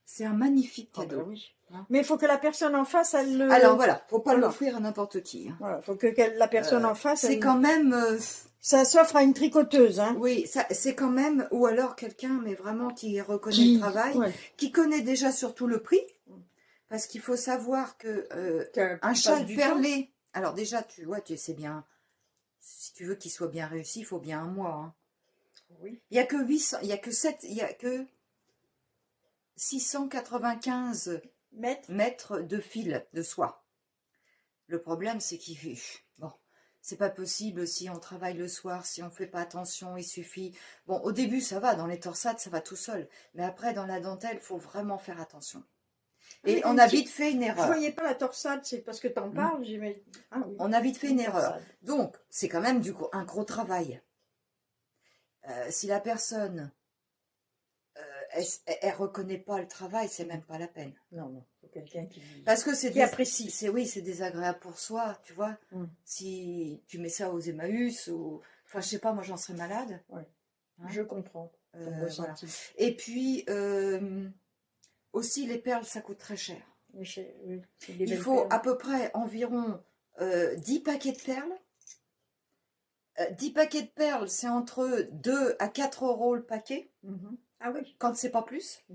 c'est un magnifique Ah, cadeau. bah oui. Hein. Mais il faut que la personne en face, elle le... Alors voilà, faut pas Voilà. l'offrir à n'importe qui. Hein. Voilà, faut que la personne en face, C'est elle... quand même... Ça s'offre à une tricoteuse, hein. oui, c'est quand même... Ou alors quelqu'un, mais vraiment qui reconnaît Qui- le travail, ouais. qui connaît déjà surtout le prix. Parce qu'il faut savoir que un châle perlé... Alors déjà, tu vois, c'est bien... Si tu veux qu'il soit bien réussi, il faut bien un mois. Hein. Oui. Il y a que 800... Il y a que 7... Il y a que 695 mètres de fil de soie. Le problème, c'est qu'il fait... Bon, c'est pas possible si on travaille le soir, si on fait pas attention, il suffit... Bon, au début, ça va, dans les torsades, ça va tout seul. Mais après, dans la dentelle, il faut vraiment faire attention. Et on a vite fait une Je erreur. voyais pas la torsade, c'est parce que t'en parles, j'ai... Ah, oui. On a vite fait une erreur. torsade. Donc, c'est quand même un gros travail. Si la personne, elle reconnaît pas le travail, c'est même pas la peine. Non, faut quelqu'un qui... Parce que c'est Qui apprécie. Oui, c'est désagréable pour soi, tu vois. Mm. Si tu mets ça aux Emmaüs, ou... Enfin, je sais pas, moi j'en serais malade. Ouais. Hein? Je comprends. Voilà. Et puis, aussi, les perles, ça coûte très cher. Oui, Il faut à peu près environ 10 paquets de perles. 10 paquets de perles, c'est entre 2 à 4 euros le paquet. Ah oui. Quand c'est pas plus.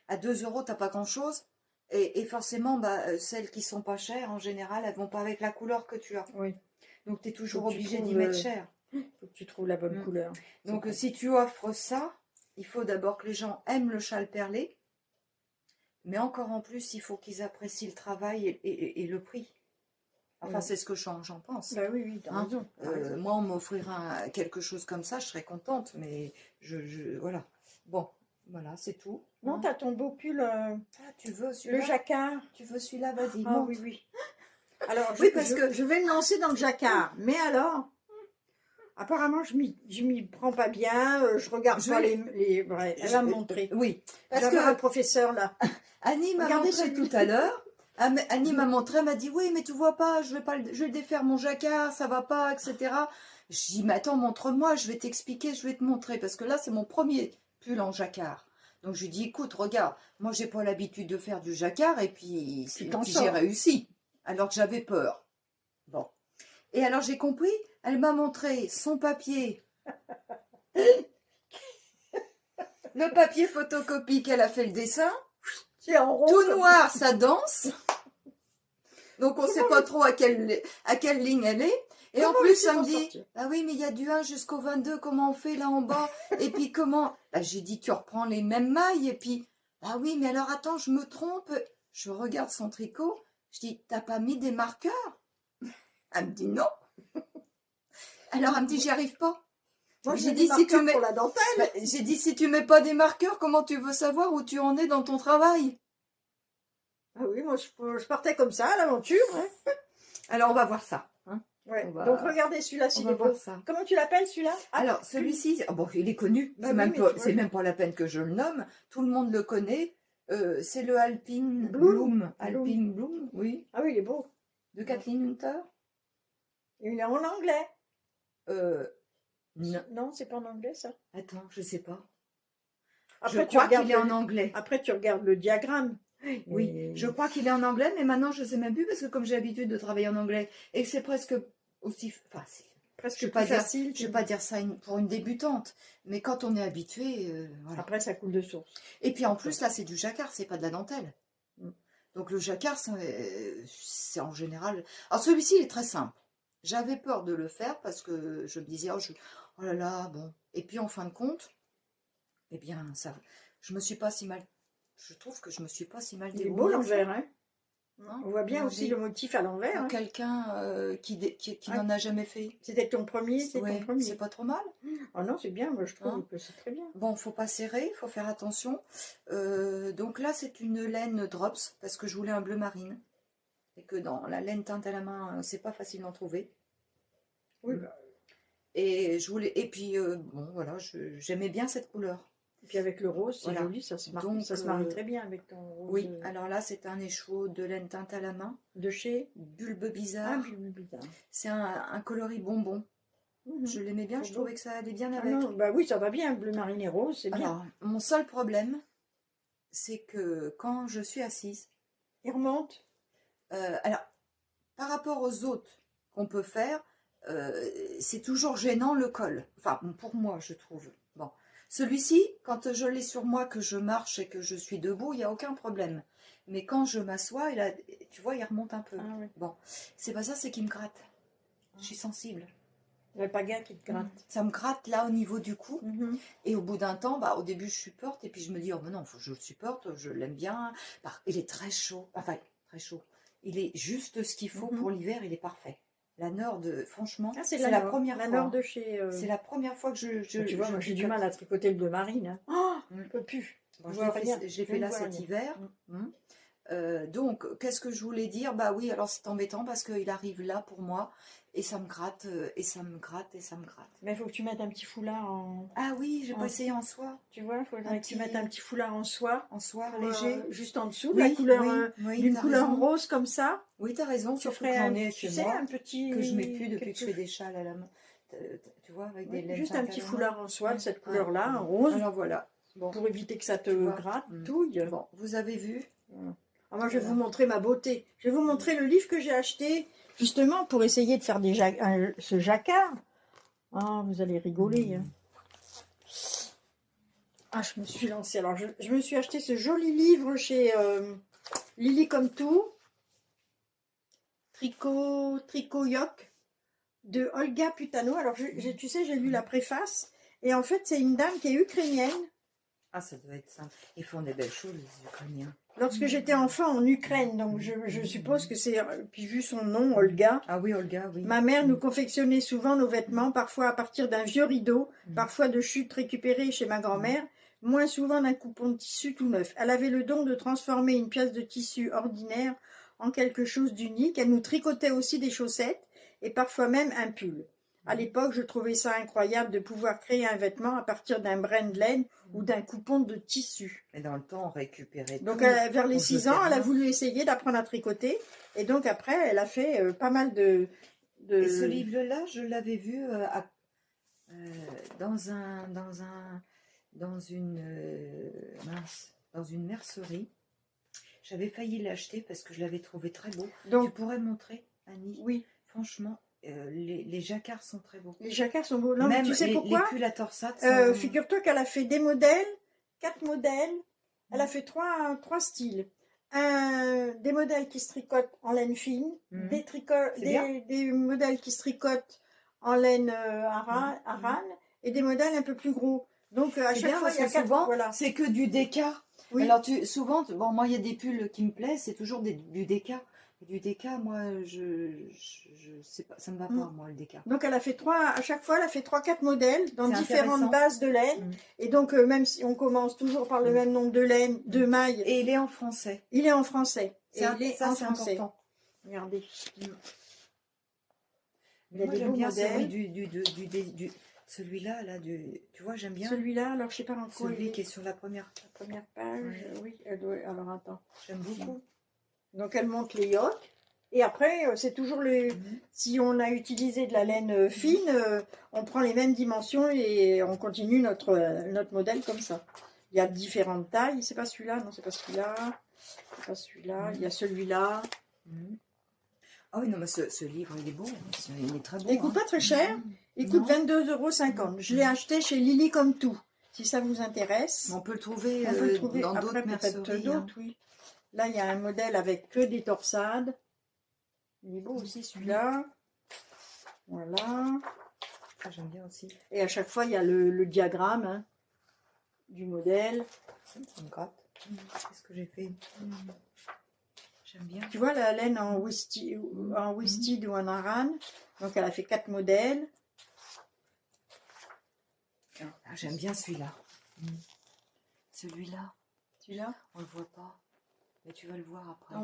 À 2 euros, t'as pas grand-chose. Et forcément, celles qui sont pas chères, en général, elles vont pas avec la couleur que tu as. Oui. Donc, tu es toujours Faut que tu obligé d'y trouves, mettre cher. Faut que tu trouves la bonne couleur. Donc, si tu offres ça, il faut d'abord que les gens aiment le châle perlé. Mais encore en plus, il faut qu'ils apprécient le travail et le prix. Enfin, c'est ce que j'en pense. Bah oui, t'as Hein, raison. T'as raison. moi, on m'offrira quelque chose comme ça, je serais contente, mais voilà. Bon, voilà, c'est tout. Non, Hein. t'as ton beau pull, Ah, tu veux le celui-là? jacquard. Tu veux celui-là? Vas-y, Ah monte. oui, oui. Alors, Oui, parce que... je vais me lancer dans le jacquard. Mais alors, apparemment, je m'y prends pas bien. Je regarde pas ouais, elle va me montrer. Oui, parce J'avais un que professeur là. Annie m'a Regardez montré celui-là. tout à l'heure. Annie m'a montré, elle m'a dit, oui, mais tu vois pas, je vais défaire mon jacquard, ça va pas, etc. Je dis, mais attends, montre-moi, je vais t'expliquer, je vais te montrer, parce que là, c'est mon premier pull en jacquard. Donc, je lui dis, écoute, regarde, moi, j'ai pas l'habitude de faire du jacquard, et puis j'ai réussi, alors que j'avais peur. Bon. Et alors, j'ai compris, elle m'a montré son papier, le papier photocopie qu'elle a fait le dessin, C'est en rond. tout noir, ça danse. Donc, on ne sait pas trop à quelle ligne elle est. Et Comment en plus, veux-tu ça me t'en dit, sortir? ah oui, mais il y a du 1 jusqu'au 22, comment on fait là en bas? Et puis comment? Bah, j'ai dit, tu reprends les mêmes mailles. Et puis, ah oui, mais alors attends, je me trompe. Je regarde son tricot. Je dis, t'as pas mis des marqueurs? Elle me dit non. Alors, elle me dit, j'y arrive pas. Moi, J'ai j'ai dit, dit si tu mets... pour la dentelle. Bah, j'ai dit, si tu mets pas des marqueurs, comment tu veux savoir où tu en es dans ton travail? Ah oui, moi, je partais comme ça à l'aventure. Hein. Alors, on va voir ça. Hein. Ouais. On va- Donc, regardez celui-là, On s'il va est beau. voir ça. Comment tu l'appelles celui-là? Ah, Alors, celui-ci, oh, bon, il est connu, Bah c'est oui, même, mais pas, tu vois. c'est même pas la peine que je le nomme, tout le monde le connaît, c'est le Alpine Bloom. Bloom. Alpine Bloom, oui, Ah oui, il est beau. de Kathleen Hunter. Il est en anglais. Non, Non, c'est pas en anglais, ça. attends, je sais pas. Après, Je tu crois regardes qu'il est en le- anglais. Après, tu regardes le diagramme. Oui, Mais- je crois qu'il est en anglais, mais maintenant je sais même plus parce que comme j'ai l'habitude de travailler en anglais et que c'est presque aussi... Enfin, Presque je ne plus facile. vais pas dire ça pour une débutante, mais quand on est habitué, voilà. Après, ça coule de source. Et puis en plus, là, c'est du jacquard, c'est pas de la dentelle. Mm. Donc le jacquard, c'est en général... Alors celui-ci, il est très simple. J'avais peur de le faire parce que je me disais, oh là là, bon. Et puis en fin de compte, eh bien, ça, je me suis pas si mal... Je trouve que je me suis pas si mal Il est débrouillée. beau l'envers, hein. Hein, On voit bien regardez. aussi le motif à l'envers. Pour Hein. quelqu'un qui Ah. n'en a jamais fait. C'était ton premier, c'est Ouais, ton premier. c'est pas trop mal. Oh non, c'est bien, moi je trouve Hein. que c'est très bien. Bon, faut pas serrer, faut faire attention. Donc là, c'est une laine drops parce que je voulais un bleu marine. Et que dans la laine teinte à la main, c'est pas facile d'en trouver. Oui, Et je voulais, et puis bon, voilà, j'aimais bien cette couleur. Et puis avec le rose, c'est Voilà. joli, ça se marie, Donc, ça se marie très bien avec ton rose. Oui, alors là, c'est un écheveau de laine teinte à la main, De chez bulbe bizarre. bizarre. C'est un coloris bonbon. Je l'aimais bien, C'est je beau. trouvais que ça allait bien Ah avec. non, bah oui, ça va bien, bleu marine et rose, c'est bien. Alors, mon seul problème, c'est que quand je suis assise, Il remonte. alors, par rapport aux autres qu'on peut faire, c'est toujours gênant le col. Enfin, pour moi, je trouve. Bon. Celui-ci, quand je l'ai sur moi, que je marche et que je suis debout, il n'y a aucun problème. Mais quand je m'assois, tu vois, il remonte un peu. Ah oui. Bon, c'est pas ça, c'est qu'il me gratte. Je suis sensible. Le paga qui te gratte. Ça me gratte là au niveau du cou. Mhm. Et au bout d'un temps, bah, au début, je supporte. Et puis je me dis, oh mais non, faut que je le supporte, je l'aime bien. Il est très chaud. Enfin, très chaud. Il est juste ce qu'il faut pour l'hiver, il est parfait. La Nord, franchement, Ah, c'est la la Nord. première La fois. Nord de chez... C'est la première fois que tu vois, moi j'ai du mal à tricoter le bleu marine. Hein. Oh, je peux plus. Bon, Je je vois l'ai rien. fait, je l'ai Je fait ne là vois cet rien. hiver. Donc, qu'est-ce que je voulais dire? Bah oui, alors c'est embêtant parce qu'il arrive là pour moi et ça me gratte, et ça me gratte, et ça me gratte. Mais il faut que tu mettes un petit foulard en... Ah oui, j'ai pas essayé en soie. Tu vois, il faudrait que tu mettes un petit foulard en soie. En soie Pour, léger. juste en dessous, Oui, la couleur, oui, d'une t'as couleur raison. rose comme ça. Oui, t'as raison, Tu surtout ferais que j'en un, ai tu chez sais, moi, un petit... que je mets plus depuis que quelque- je fais des châles à la main. Tu vois, avec des laines Juste un teintes petit à la foulard main. en soie de cette Ah, couleur-là, bon. en rose, Alors voilà. Bon, pour éviter que ça te tu vois. gratte, touille. Bon, vous avez vu. Alors moi, je vais Voilà. vous montrer ma beauté. Je vais vous montrer le livre que j'ai acheté, justement, pour essayer de faire ce jacquard. Ah, vous allez rigoler. Hein. Ah, je me suis lancée. Alors, je me suis acheté ce joli livre chez Lily comme tout. Tricot Yoke de Olga Putano. Alors, tu sais, j'ai lu la préface. Et en fait, c'est une dame qui est ukrainienne. Ah, ça doit être ça. Ils font des belles choses, les Ukrainiens. Lorsque j'étais enfant en Ukraine, donc je suppose que c'est, puis vu son nom, Olga, Ah oui, Olga, oui. ma mère nous confectionnait souvent nos vêtements, parfois à partir d'un vieux rideau, parfois de chutes récupérées chez ma grand-mère, moins souvent d'un coupon de tissu tout neuf. Elle avait le don de transformer une pièce de tissu ordinaire en quelque chose d'unique. Elle nous tricotait aussi des chaussettes et parfois même un pull. À l'époque, je trouvais ça incroyable de pouvoir créer un vêtement à partir d'un brin de laine ou d'un coupon de tissu. Et dans le temps, on récupérait Donc, tout. vers les On 6 jetait ans, elle a rien. voulu essayer d'apprendre à tricoter. Et donc, après, elle a fait pas mal de... Et ce livre-là, je l'avais vu dans une mercerie. J'avais failli l'acheter parce que je l'avais trouvé très beau. Donc, tu pourrais montrer, Annie? oui, Franchement, les jacquards sont très beaux. les jacquards sont beaux. Non, mais Même tu sais pourquoi les pulls à torsade sont... Figure-toi qu'elle a fait des modèles, 4 modèles. Elle a fait trois styles. Des modèles qui se tricotent en laine fine, des modèles qui se tricotent en laine arane et des modèles un peu plus gros. Donc à chaque fois, il y a 4. Souvent, Voilà. c'est que du déca. Oui. Alors souvent, bon, moi il y a des pulls qui me plaisent, c'est toujours du déca. Et du déca, moi, je sais pas, ça me va pas, moi, le déca. Donc elle a fait à chaque fois, elle a fait 3-4 modèles dans différentes intéressant. bases de laine. Et donc même si on commence toujours par le même nombre de laine, de mailles. Et il est en français. Il est en français. Ça, c'est important. Regardez. Mais moi, j'aime bien celui celui-là, là, tu vois, j'aime bien. Celui-là, alors je sais pas en quoi celui qui est sur la première page. Oui, elle doit. Alors attends. J'aime beaucoup. Donc elle monte les yoks. Et après, c'est toujours si on a utilisé de la laine fine, on prend les mêmes dimensions et on continue notre modèle comme ça. Il y a différentes tailles. C'est pas celui-là, non, c'est pas celui-là. C'est pas celui-là. Il y a celui-là. Ah oui, non, mais ce livre, il est beau. Il est très beau. Il coûte pas très cher. Il coûte 22,50 €. Je l'ai acheté chez Lily comme tout. Si ça vous intéresse. On peut le trouver, dans d'autres merceries. Oui. Là, il y a un modèle avec que des torsades. Il est beau aussi celui-là. Voilà. Ça, j'aime bien aussi. Et à chaque fois, il y a le diagramme du modèle. Ça me gratte. Qu'est-ce que j'ai fait? J'aime bien. Tu vois la laine en worsted ou en aran. Donc, elle a fait 4 modèles. Ah, j'aime bien celui-là. Celui-là. Celui-là, on le voit pas. Mais tu vas le voir après.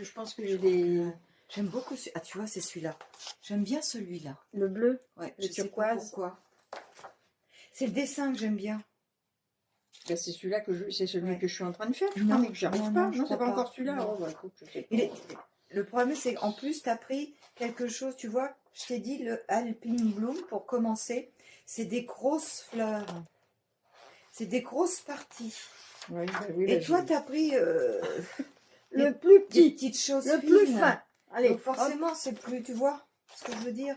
Je pense que j'ai des... J'aime beaucoup Ah, tu vois, c'est celui-là. J'aime bien celui-là. Le bleu, ouais, le turquoise. Pourquoi. C'est le dessin que j'emme bien. Ben, c'est celui-là que je suis en train de faire. Non, mais que j'arrive pas. Non, c'est pas encore celui-là. Non. Oh, bah, écoute, je sais pas. Le problème, c'est qu'en plus, tu as pris quelque chose, tu vois, je t'ai dit le Alpine Bloom pour commencer. C'est des grosses fleurs. C'est des grosses parties. Oui, et toi, tu as pris le plus petit, des petites choses le fines. plus fin. Allez, donc forcément, c'est plus, tu vois ce que je veux dire.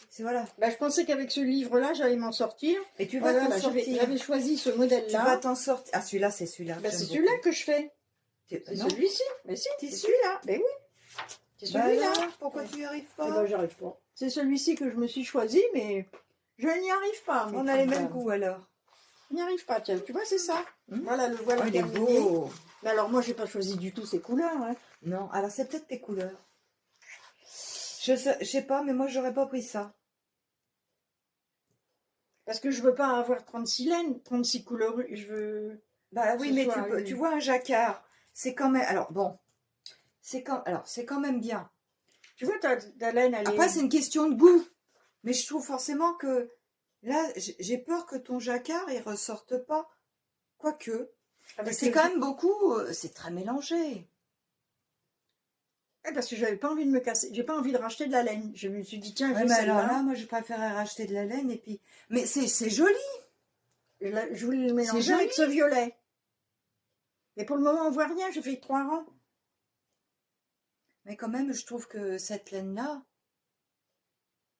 C'est voilà. Ben, je pensais qu'avec ce livre-là, j'allais m'en sortir. Et tu vas t'en sortir. J'avais choisi ce modèle-là. Tu vas t'en sortir. Ah, celui-là, c'est celui-là. Ben, c'est celui-là que je fais. C'est celui-ci. Mais si, c'est celui-là. Ben oui. C'est celui-là. Pourquoi tu n'y arrives pas? Eh ben, j'arrive pas. C'est celui-ci que je me suis choisi, mais je n'y arrive pas. On a les mêmes goûts alors. Je n'y arrive pas, tiens. Tu vois, c'est ça. Voilà, le voilà. Il est beau. Mais alors, moi, j'ai pas choisi du tout ces couleurs. Hein. Non, alors c'est peut-être tes couleurs. Je sais pas, mais moi, j'aurais pas pris ça. Parce que je veux pas avoir 36 laines, 36 couleurs. Je veux. Bah oui, mais tu vois un jacquard. C'est quand même. Alors bon. C'est quand même bien. Tu vois, ta laine, elle Après, c'est une question de goût. Mais je trouve forcément que. Là, j'ai peur que ton jacquard, il ressorte pas. Quoique. C'est quand même beaucoup. C'est très mélangé. Parce que j'avais pas envie de me casser. J'ai pas envie de racheter de la laine. Je me suis dit, tiens, mais alors là, moi, je préférais racheter de la laine. Et puis. Mais c'est joli. Je voulais le mélanger avec ce violet. Mais pour le moment, on voit rien. Je fais 3 rangs. Mais quand même, je trouve que cette laine-là,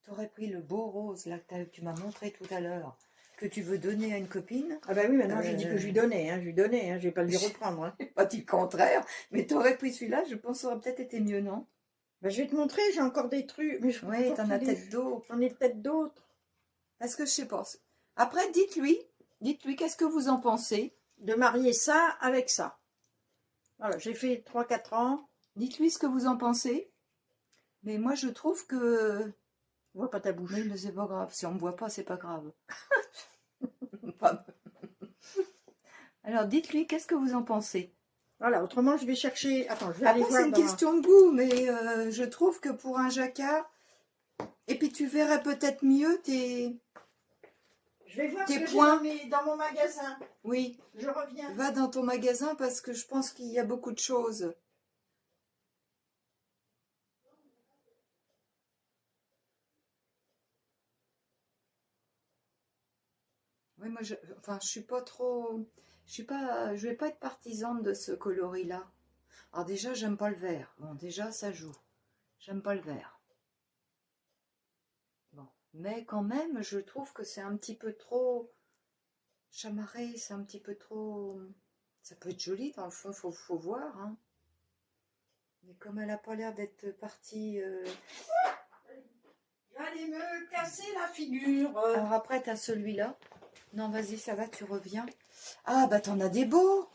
tu aurais pris le beau rose là que tu m'as montré tout à l'heure, que tu veux donner à une copine. Ah bah oui, maintenant j'ai dit que je lui donnais, je lui donnais, je vais pas lui reprendre. Hein. Pas dit le contraire, mais tu aurais pris celui-là, je pense que ça aurait peut-être été mieux, non? Bah, je vais te montrer, j'ai encore des trucs. Oui, t'en as peut-être d'autres. J'en ai peut-être d'autres. Parce que je sais pas. Après, dites-lui qu'est-ce que vous en pensez. de marier ça avec ça. Voilà, j'ai fait 3-4 ans. Dites-lui ce que vous en pensez. Mais moi, je trouve que... Je vois pas ta bouche. Oui, mais c'est pas grave. Si on me voit pas, c'est pas grave. Pas- Alors, dites-lui, qu'est-ce que vous en pensez? Voilà, autrement, je vais chercher... Attends, je vais aller Après, voir c'est une dans... question de goût, mais je trouve que pour un jacquard... Et puis, tu verrais peut-être mieux tes... Je vais voir Tes ce que j'ai points. dans mon magasin. Oui, Je reviens. va dans ton magasin parce que je pense qu'il y a beaucoup de choses. Oui, moi, enfin, je suis pas trop... Je vais pas être partisane de ce coloris-là. Alors déjà, j'aime pas le vert. Bon, déjà, ça joue. J'aime pas le vert. Bon, mais quand même, je trouve que c'est un petit peu trop... Chamarré, c'est un petit peu trop... Ça peut être joli, dans le fond, faut voir. Hein. Mais comme elle n'a pas l'air d'être partie... Allez me casser la figure. Alors après, tu as celui-là. Non, vas-y, ça va, tu reviens. Ah, bah t'en as des beaux.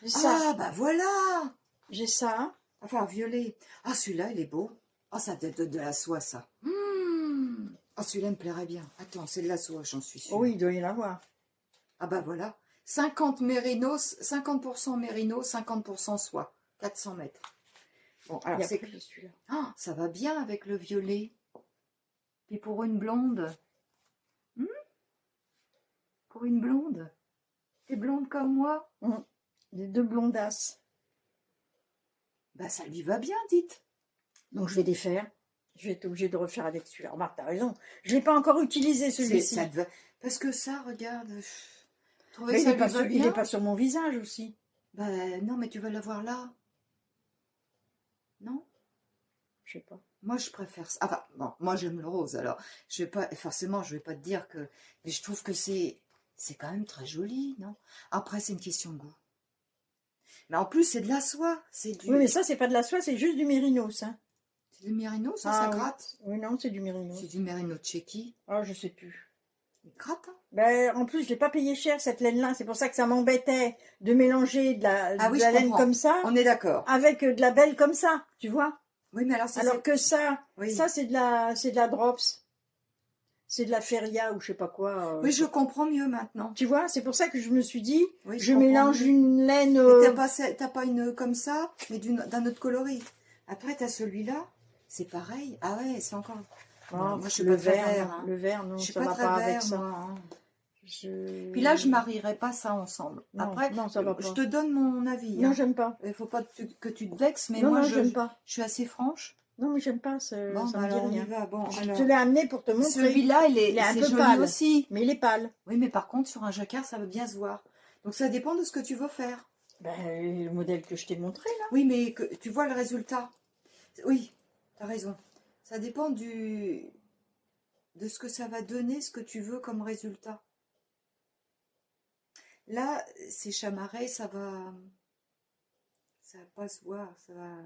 J'ai ça. Ah, bah voilà. J'ai ça. Enfin, violet. Ah, celui-là, il est beau. Ah, ça doit être de la soie, ça. Ah, celui-là me plairait bien. Attends, c'est de la soie, j'en suis sûre. Oh oui, il doit y en avoir. Ah, bah voilà. 50 mérinos, 50% mérino, 50% soie. 400 mètres. Bon, alors c'est que celui-là. Ah, ça va bien avec le violet. Puis pour une blonde. Pour une blonde. T'es blonde comme moi. Les deux blondasses. Bah, ça lui va bien, dites. Donc je vais les faire. Je vais être obligée de refaire avec celui-là. Remarque, t'as raison. Je ne l'ai pas encore utilisé celui-ci. Parce que ça, regarde. Mais il n'est pas sur mon visage aussi. Ben non, mais tu vas l'avoir là. Non? Je sais pas. Moi, je préfère ça. Enfin, bon, moi, j'aime le rose. Alors, je vais pas, forcément, je vais pas te dire que... Mais je trouve que c'est quand même très joli, non? Après, c'est une question de goût. Mais en plus, c'est de la soie. Oui, mais ça, c'est pas de la soie, c'est juste du mérinos. Hein. C'est du mérino, ça oui. gratte? Oui, non, c'est du mérinos. C'est du mérino de chez qui? Ah, je sais plus. Il gratte, hein? Ben, en plus, je l'ai pas payé cher, cette laine-là. C'est pour ça que ça m'embêtait de mélanger de la laine comme ça. On est d'accord. Avec de la belle comme ça, tu vois? Oui, mais alors, alors que ça, oui. Ça, c'est de la drops. C'est de la feria ou je sais pas quoi. Oui, je comprends mieux maintenant. Tu vois, c'est pour ça que je me suis dit, oui, je mélange une laine... T'as pas une comme ça, mais d'un autre coloris. Après, t'as celui-là, c'est pareil. Ah ouais, c'est encore... Oh, moi, je suis le pas très vert, vert. Le vert, non, je suis ça pas va très pas vert, avec ça. moi, hein. Puis là, je marierai pas ça ensemble. Non, après, non, ça va pas. Je te donne mon avis. Non, hein. j'aime pas. Il faut pas que tu te vexes, mais non, moi, non, j'aime pas. Je suis assez franche. Non, mais j'aime pas, Bon, ça me dit alors, rien. on y va. Bon, Je alors... te l'ai amené pour te montrer. Celui-là, il est un peu joli pâle aussi. Mais il est pâle. Oui, mais par contre, sur un jacquard, ça va bien se voir. Donc, ça dépend de ce que tu veux faire. Ben, le modèle que je t'ai montré, là. Oui, mais tu vois le résultat. Oui, tu as raison. Ça dépend de ce que ça va donner, ce que tu veux comme résultat. Là, c'est chamarré, ça va pas se voir, ça va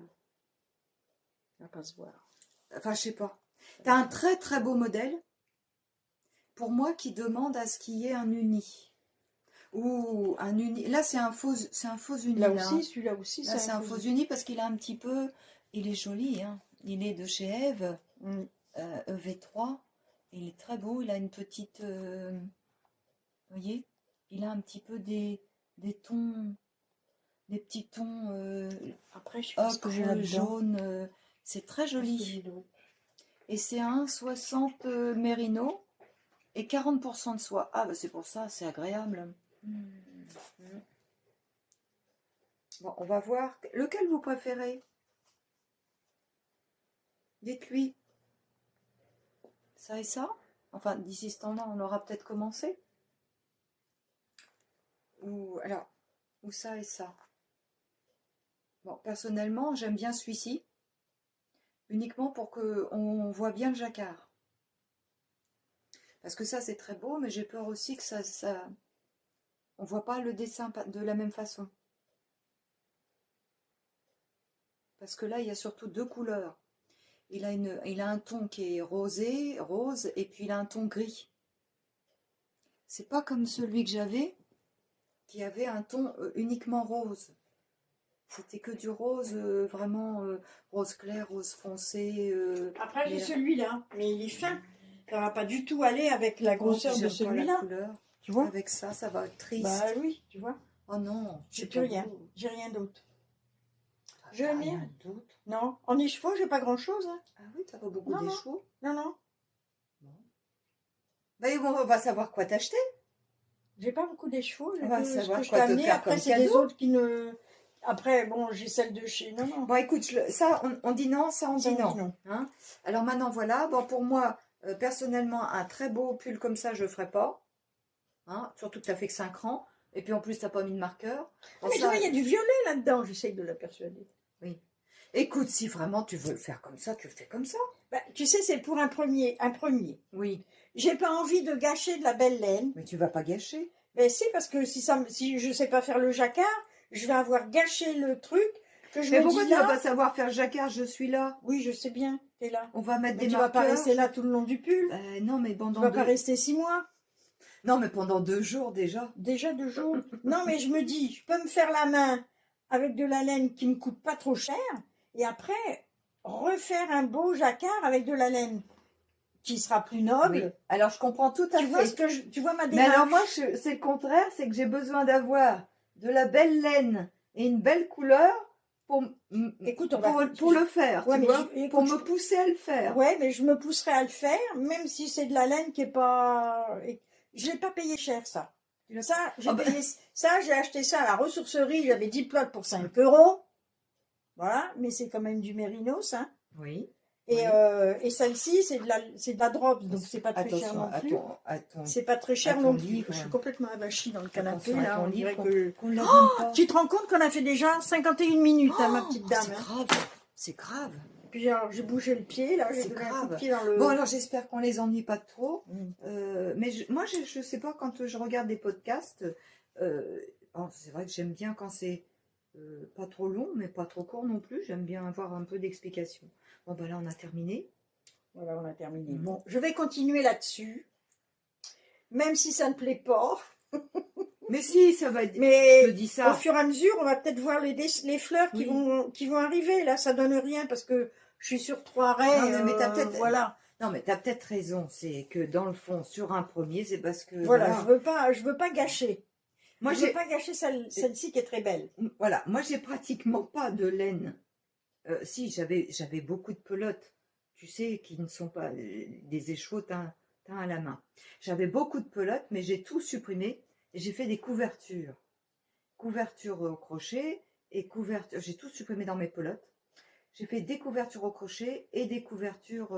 pas se voir. Enfin, je sais pas. Tu as un très très beau modèle, pour moi, qui demande à ce qu'il y ait un uni. Ou un uni. Là, c'est un faux uni. Là aussi, celui-là aussi, là, c'est un faux uni parce qu'il a un petit peu... Il est joli, hein. Il est de chez Eve, EV3. Il est très beau, il a une petite... Vous voyez, il a un petit peu des tons... Des petits tons... Après, je sais que j'ai jaune. C'est très joli. Et c'est un 60 mérino et 40% de soie. Ah, bah c'est pour ça, c'est agréable. Bon, on va voir. Lequel vous préférez? Dites-lui. Ça et ça? Enfin, d'ici ce temps-là, on aura peut-être commencé. Ou ça et ça. Bon, personnellement, j'aime bien celui-ci. Uniquement pour qu'on voit bien le jacquard. Parce que ça, c'est très beau, mais j'ai peur aussi que ça... On voit pas le dessin de la même façon. Parce que là, il y a surtout deux couleurs. Il a un ton qui est rose, et puis il a un ton gris. C'est pas comme celui que j'avais. qui avait un ton uniquement rose. C'était que du rose, vraiment rose clair, rose foncé. Après, j'ai mais- celui-là, mais il est fin. Ça va pas du tout aller avec la grosseur de j'aime pas la celui-là. couleur. Tu vois? Avec ça va être triste. Bah oui, tu vois. Oh non, J'ai c'est plus pas rien. beau. J'ai rien d'autre. Ah, Je t'as mets- rien d'autre. Non, en écheveau, j'ai pas grand-chose. Hein. Ah oui, t'as pas beaucoup Non, non. d'échos. Non, non. Bon. Bah, on va savoir quoi t'acheter. J'ai pas beaucoup d'échevaux. J'ai On va que ce savoir que je quoi t'ai te amené. faire Après, comme c'est des cadeau. autres qui ne. Après, bon, j'ai celle de chez. Non, non. Bon, écoute, ça, on dit non, ça, on Ça, dit on non. dit non. Hein. Alors maintenant, voilà. Bon, pour moi, personnellement, un très beau pull comme ça, je ne ferai pas. Hein. Surtout que tu as fait que 5 rangs. Et puis en plus, tu n'as pas mis de marqueur. Bon, Mais tu ça, vois, il y a du violet là-dedans. J'essaye de la persuader. écoute, si vraiment tu veux le faire comme ça, tu le fais comme ça. Bah, tu sais, c'est pour un premier. Un premier. Oui. J'ai pas envie de gâcher de la belle laine. Mais tu vas pas gâcher. Mais si, parce que si je sais pas faire le jacquard, je vais avoir gâché le truc que je Mais me pourquoi dis tu là. vas pas savoir faire jacquard? Je suis là. Oui, je sais bien, t'es là. On va mettre Mais des tu vas pas marqueurs. rester là tout le long du pull. Non, mais Tu pendant vas pas rester 6 mois. Non, mais pendant 2 jours déjà. Déjà 2 jours. Non, mais je me dis, je peux me faire la main avec de la laine qui me coûte pas trop cher, et après refaire un beau jacquard avec de la laine qui sera plus noble. Oui. Alors je comprends tout à Tu fait. vois tu vois ma Mais démarche. alors moi, c'est le contraire, c'est que j'ai besoin d'avoir de la belle laine et une belle couleur pour, Écoute, on va. pour le faire, Ouais, tu mais vois, écoute, pour me pousser à le faire. Ouais, mais je me pousserai à le faire, même si c'est de la laine qui est pas. Je l'ai pas payé cher, ça. Ça, j'ai Ah bah. payé. Ça, j'ai acheté ça à la ressourcerie. J'avais 10 plots pour 5 €. Voilà, mais c'est quand même du mérinos, hein. Oui. Et celle-ci, c'est de la drop, donc c'est pas très cher Attention non plus. à ton C'est pas très cher ton non plus. livre. Je suis complètement avachie dans le canapé, Attention à là. ton On dirait livre, que. qu'on l'abîme pas. Tu te rends compte qu'on a fait déjà 51 minutes, hein, ma petite dame. C'est Hein. grave, c'est grave. Puis alors, j'ai bougé le pied, là. J'ai C'est donné un grave. coup de pied dans le. Bon, alors j'espère qu'on les ennuie pas trop. Mm. Mais moi, je sais pas, quand je regarde des podcasts, c'est vrai que j'aime bien quand c'est pas trop long, mais pas trop court non plus. J'aime bien avoir un peu d'explication. Bon, ben là, on a terminé. Voilà, on a terminé. Mhm. Bon, je vais continuer là-dessus, même si ça ne plaît pas. Mais si, ça va être... Mais je te dis au ça. fur et à mesure, on va peut-être voir les fleurs Oui. qui vont arriver. Là, ça donne rien parce que je suis sur 3 raies. Non, mais t'as peut-être... Voilà. Non, mais tu as peut-être raison. C'est que dans le fond, sur un premier, c'est parce que... Voilà, je veux pas gâcher. Moi, je veux pas gâcher celle-ci qui est très belle. Voilà, moi, j'ai pratiquement pas de laine. Si, j'avais beaucoup de pelotes, tu sais, qui ne sont pas des écheveaux teint à la main. J'avais beaucoup de pelotes, mais j'ai tout supprimé et j'ai fait des couvertures. Couvertures au crochet et couvertures. J'ai tout supprimé dans mes pelotes. J'ai fait des couvertures au crochet et des couvertures,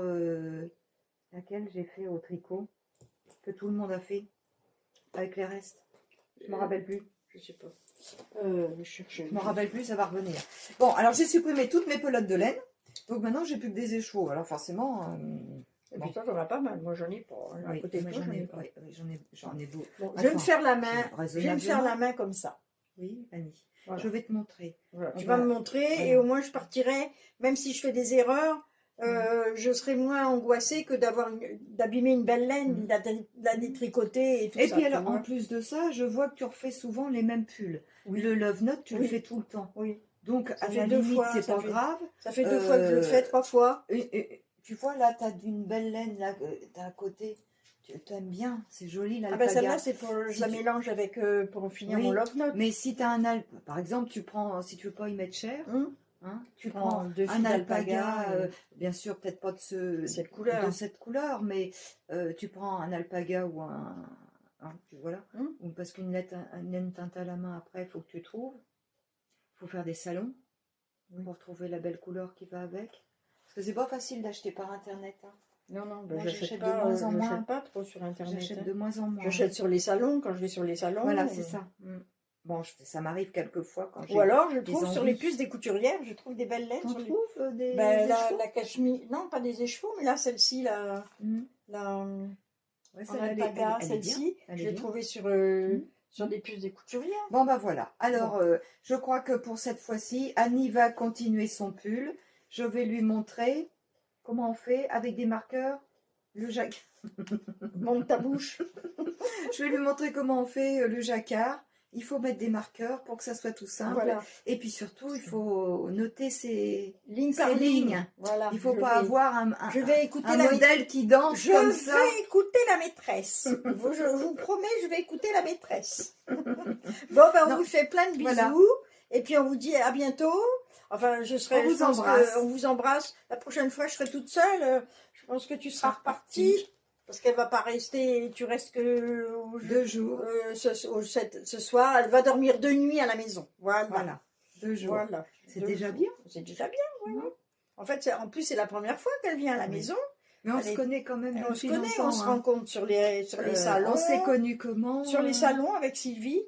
laquelle j'ai fait au tricot, que tout le monde a fait, avec les restes. Je me rappelle plus. Je sais pas. Je me rappelle plus, ça va revenir. Bon, alors j'ai supprimé toutes mes pelotes de laine. Donc maintenant, j'ai plus que des écheveaux. Alors forcément... Et puis toi, t'en as pas mal. Moi, j'en ai pas. À oui, côté de moi, toi, j'en ai, pas. oui, j'en ai beau. Bon, je vais me faire la main. Je vais me faire la raisonnablement. main comme ça. Oui, Annie. Voilà. Je vais te montrer. Voilà. On Tu va- vas me montrer voilà. et au moins je partirai, même si je fais des erreurs, je serai moins angoissée que d'abîmer une belle laine, la détricoter et tout Et ça. puis tu alors, vois. en plus de ça, je vois que tu refais souvent les mêmes pulls. Oui. Le Love Note, tu le Oui. fais tout le temps. Oui. Donc, à fait la 2 limite, fois, c'est ça pas fait- grave. Ça fait 2 fois que je le fais, 3 fois. Et tu vois, là, tu as une belle laine là, t'as à côté. Tu aimes bien, c'est joli Ah l'alpaga. ben celle-là, c'est pour je Si la tu- mélange avec pour finir Oui, mon love note. Mais si tu as un alpaga, par exemple, tu prends, si tu veux pas y mettre cher, tu prends prends 2 un fils alpaga, d'alpaga, bien sûr, peut-être pas de cette couleur. cette couleur, mais tu prends un alpaga ou voilà, ou parce qu'une laine teinte à la main, après, il faut que tu trouves. Il faut faire des salons pour trouver la belle couleur qui va avec. Parce que c'est pas facile d'acheter par internet. Hein. Non, non, Moi, j'achète j'achète pas, de moins en moins. j'achète pas trop sur internet. J'achète hein. de moins en moins. J'achète sur les salons, quand je vais sur les salons. Voilà, c'est ça. Bon, ça m'arrive quelquefois quand j'ai... Ou alors, je des trouve sur envies. les puces des couturières, je trouve des belles laines. T'en sur les- trouves des Ben, écheveaux la cachemire, non, pas des écheveaux, mais là, celle-ci, la Ouais, en celle-là, alpaga, elle est bien. celle-ci, Elle je est l'ai bien. trouvée sur des puces des couturières. Bon, bah voilà. Alors, je crois que pour cette fois-ci, Annie va continuer son pull. Je vais lui montrer comment on fait avec des marqueurs. Le jacquard. Monte ta bouche. Je vais lui montrer comment on fait le jacquard. Il faut mettre des marqueurs pour que ça soit tout simple. Voilà. Et puis surtout, il faut noter ses Ligne par ces ligne. lignes. Voilà. Il ne faut Je pas vais- avoir Je vais écouter un la modèle qui danse Je comme ça. vais écouter la maîtresse. Je vous promets, je vais écouter la maîtresse. Bon, ben, on Non. vous fait plein de bisous. Voilà. Et puis, on vous dit à bientôt. Enfin, je On vous pense que embrasse. on vous embrasse. La prochaine fois, je serai toute seule. Je pense que tu seras repartie. Parce qu'elle va pas rester. Tu restes que 2 jours. ce soir. Elle va dormir 2 nuits à la maison. Voilà. Voilà. 2 jours. Voilà. C'est 2 déjà jours. bien. C'est déjà bien, voilà. En fait, en plus, c'est la première fois qu'elle vient à la Oui. maison. Mais on Allez. se connaît quand même On se depuis connaît, longtemps. on se rencontre sur les salons. On s'est connus comment? Sur les salons avec Sylvie.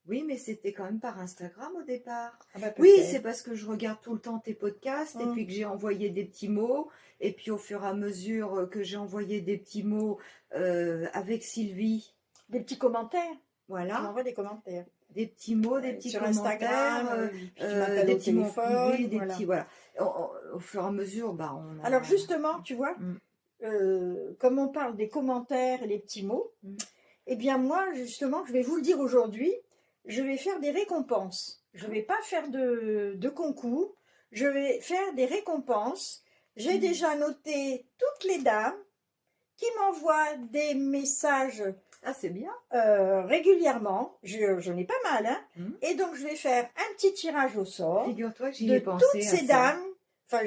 Oui, mais c'était quand même par Instagram au départ. Ah bah, Oui, peut-être. c'est parce que je regarde tout le temps tes podcasts et Mm. puis que j'ai envoyé des petits mots. Et puis au fur et à mesure que j'ai envoyé des petits mots avec Sylvie, Des petits commentaires. Tu voilà, m'envoies des commentaires. des petits mots, des petits sur commentaires, Instagram, puis tu m'appelles des au petits mots téléphone, privés, des voilà. petits, voilà. Au fur et à mesure, bah, on a... Alors justement, tu vois, Mm. comme on parle des commentaires et les petits mots, Mm. eh bien moi, justement, je vais vous le dire aujourd'hui, je vais faire des récompenses. Je ne vais pas faire de concours, je vais faire des récompenses. J'ai déjà noté toutes les dames qui m'envoient des messages Ah, c'est bien. régulièrement. J'en ai pas mal, hein. Mm. Et donc, je vais faire un petit tirage au sort Figure-toi que j'y de ai pensé toutes à ces ça. dames. Enfin,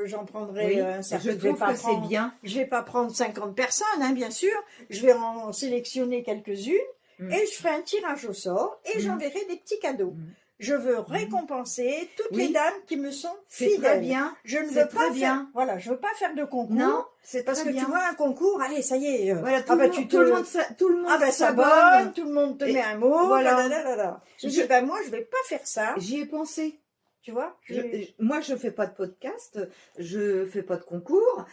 j'en prendrai Oui, un certain. je trouve que c'est bien. Je vais pas prendre 50 personnes, hein, bien sûr. Je vais en sélectionner quelques-unes Mm. et je ferai un tirage au sort et Mm. j'enverrai des petits cadeaux. Mm. Je veux récompenser toutes Oui. les dames qui me sont C'est très fidèles. bien. Je ne C'est veux très pas bien. faire, voilà, je veux pas faire de concours. Non, c'est Parce très que bien. tu vois un concours, allez, ça y est. Voilà, tout, ah bah, le, tu monde, te- tout le monde, tout le monde Ah ben s'abonne. s'abonne, tout le monde te Et met un mot, voilà. blablabla. J'ai Je- dit, ben moi je vais pas faire ça, J'y ai pensé. tu vois. Moi, je fais pas de podcast, je fais pas de concours,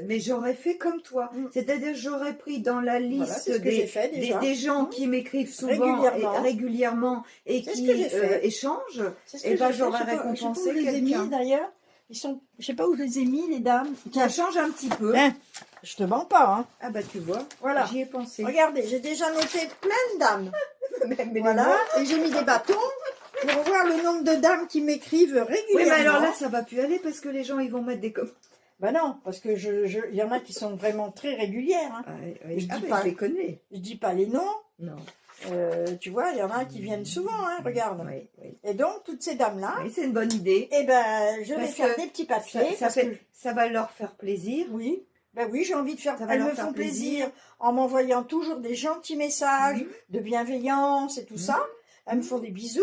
mais j'aurais fait comme toi. Mm. C'est-à-dire, j'aurais pris dans la Voilà, liste c'est ce que j'ai fait déjà. des gens Mm. qui m'écrivent souvent Régulièrement. et C'est ce qui que j'ai fait. échangent. C'est ce Eh que ben, j'ai fait. j'aurais Je sais pas récompensé où je les ai quelqu'un. mis d'ailleurs. Ils sont, je sais pas où je les ai mis les dames. Ça change un petit peu. Hein, je te mens pas, hein. Ah bah tu vois, Voilà. j'y ai pensé. Regardez, j'ai déjà noté plein de dames. Mais Voilà, et j'ai mis des bâtons pour voir le nombre de dames qui m'écrivent régulièrement. Oui, mais alors là, ça va plus aller parce que les gens, ils vont mettre des commentaires. Ben non, parce que il y en a qui sont vraiment très régulières. Hein. Ah, Je dis mais pas. je les connais. Je dis pas les noms. Non. Tu vois, il y en a qui viennent souvent, hein, regarde. Oui, oui. Et donc, toutes ces dames-là, Oui, c'est une bonne idée. eh ben, je vais Parce faire que des petits papiers. Ça va leur faire plaisir. Oui, ben oui, j'ai envie de faire. Ça va Elles leur me faire font plaisir plaisir. en m'envoyant toujours des gentils messages Mhm. de bienveillance et tout Mhm. ça. Elles me font des bisous.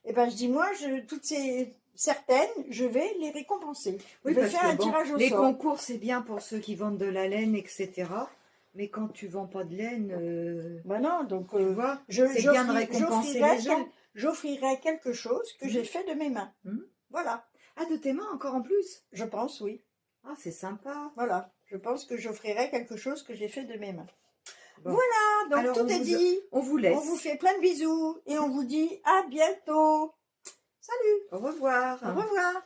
Et ben, je dis, moi, toutes ces certaines, je vais les récompenser. Oui, je vais parce faire que un bon, tirage au les sort. concours, c'est bien pour ceux qui vendent de la laine, etc. Mais quand tu vends pas de laine, Ben non, donc, tu vois, c'est c'est bien de récompenser les gens. J'offrirai quelque chose que Mhm. j'ai fait de mes mains. Mhm. Voilà, Ah, de tes mains encore en plus. je pense, oui. Ah, c'est sympa. Voilà, je pense que j'offrirai quelque chose que j'ai fait de mes mains. Bon. Voilà, donc Alors, tout on est vous- dit. On vous laisse. On vous fait plein de bisous et on vous dit à bientôt. Salut, Au revoir. au revoir.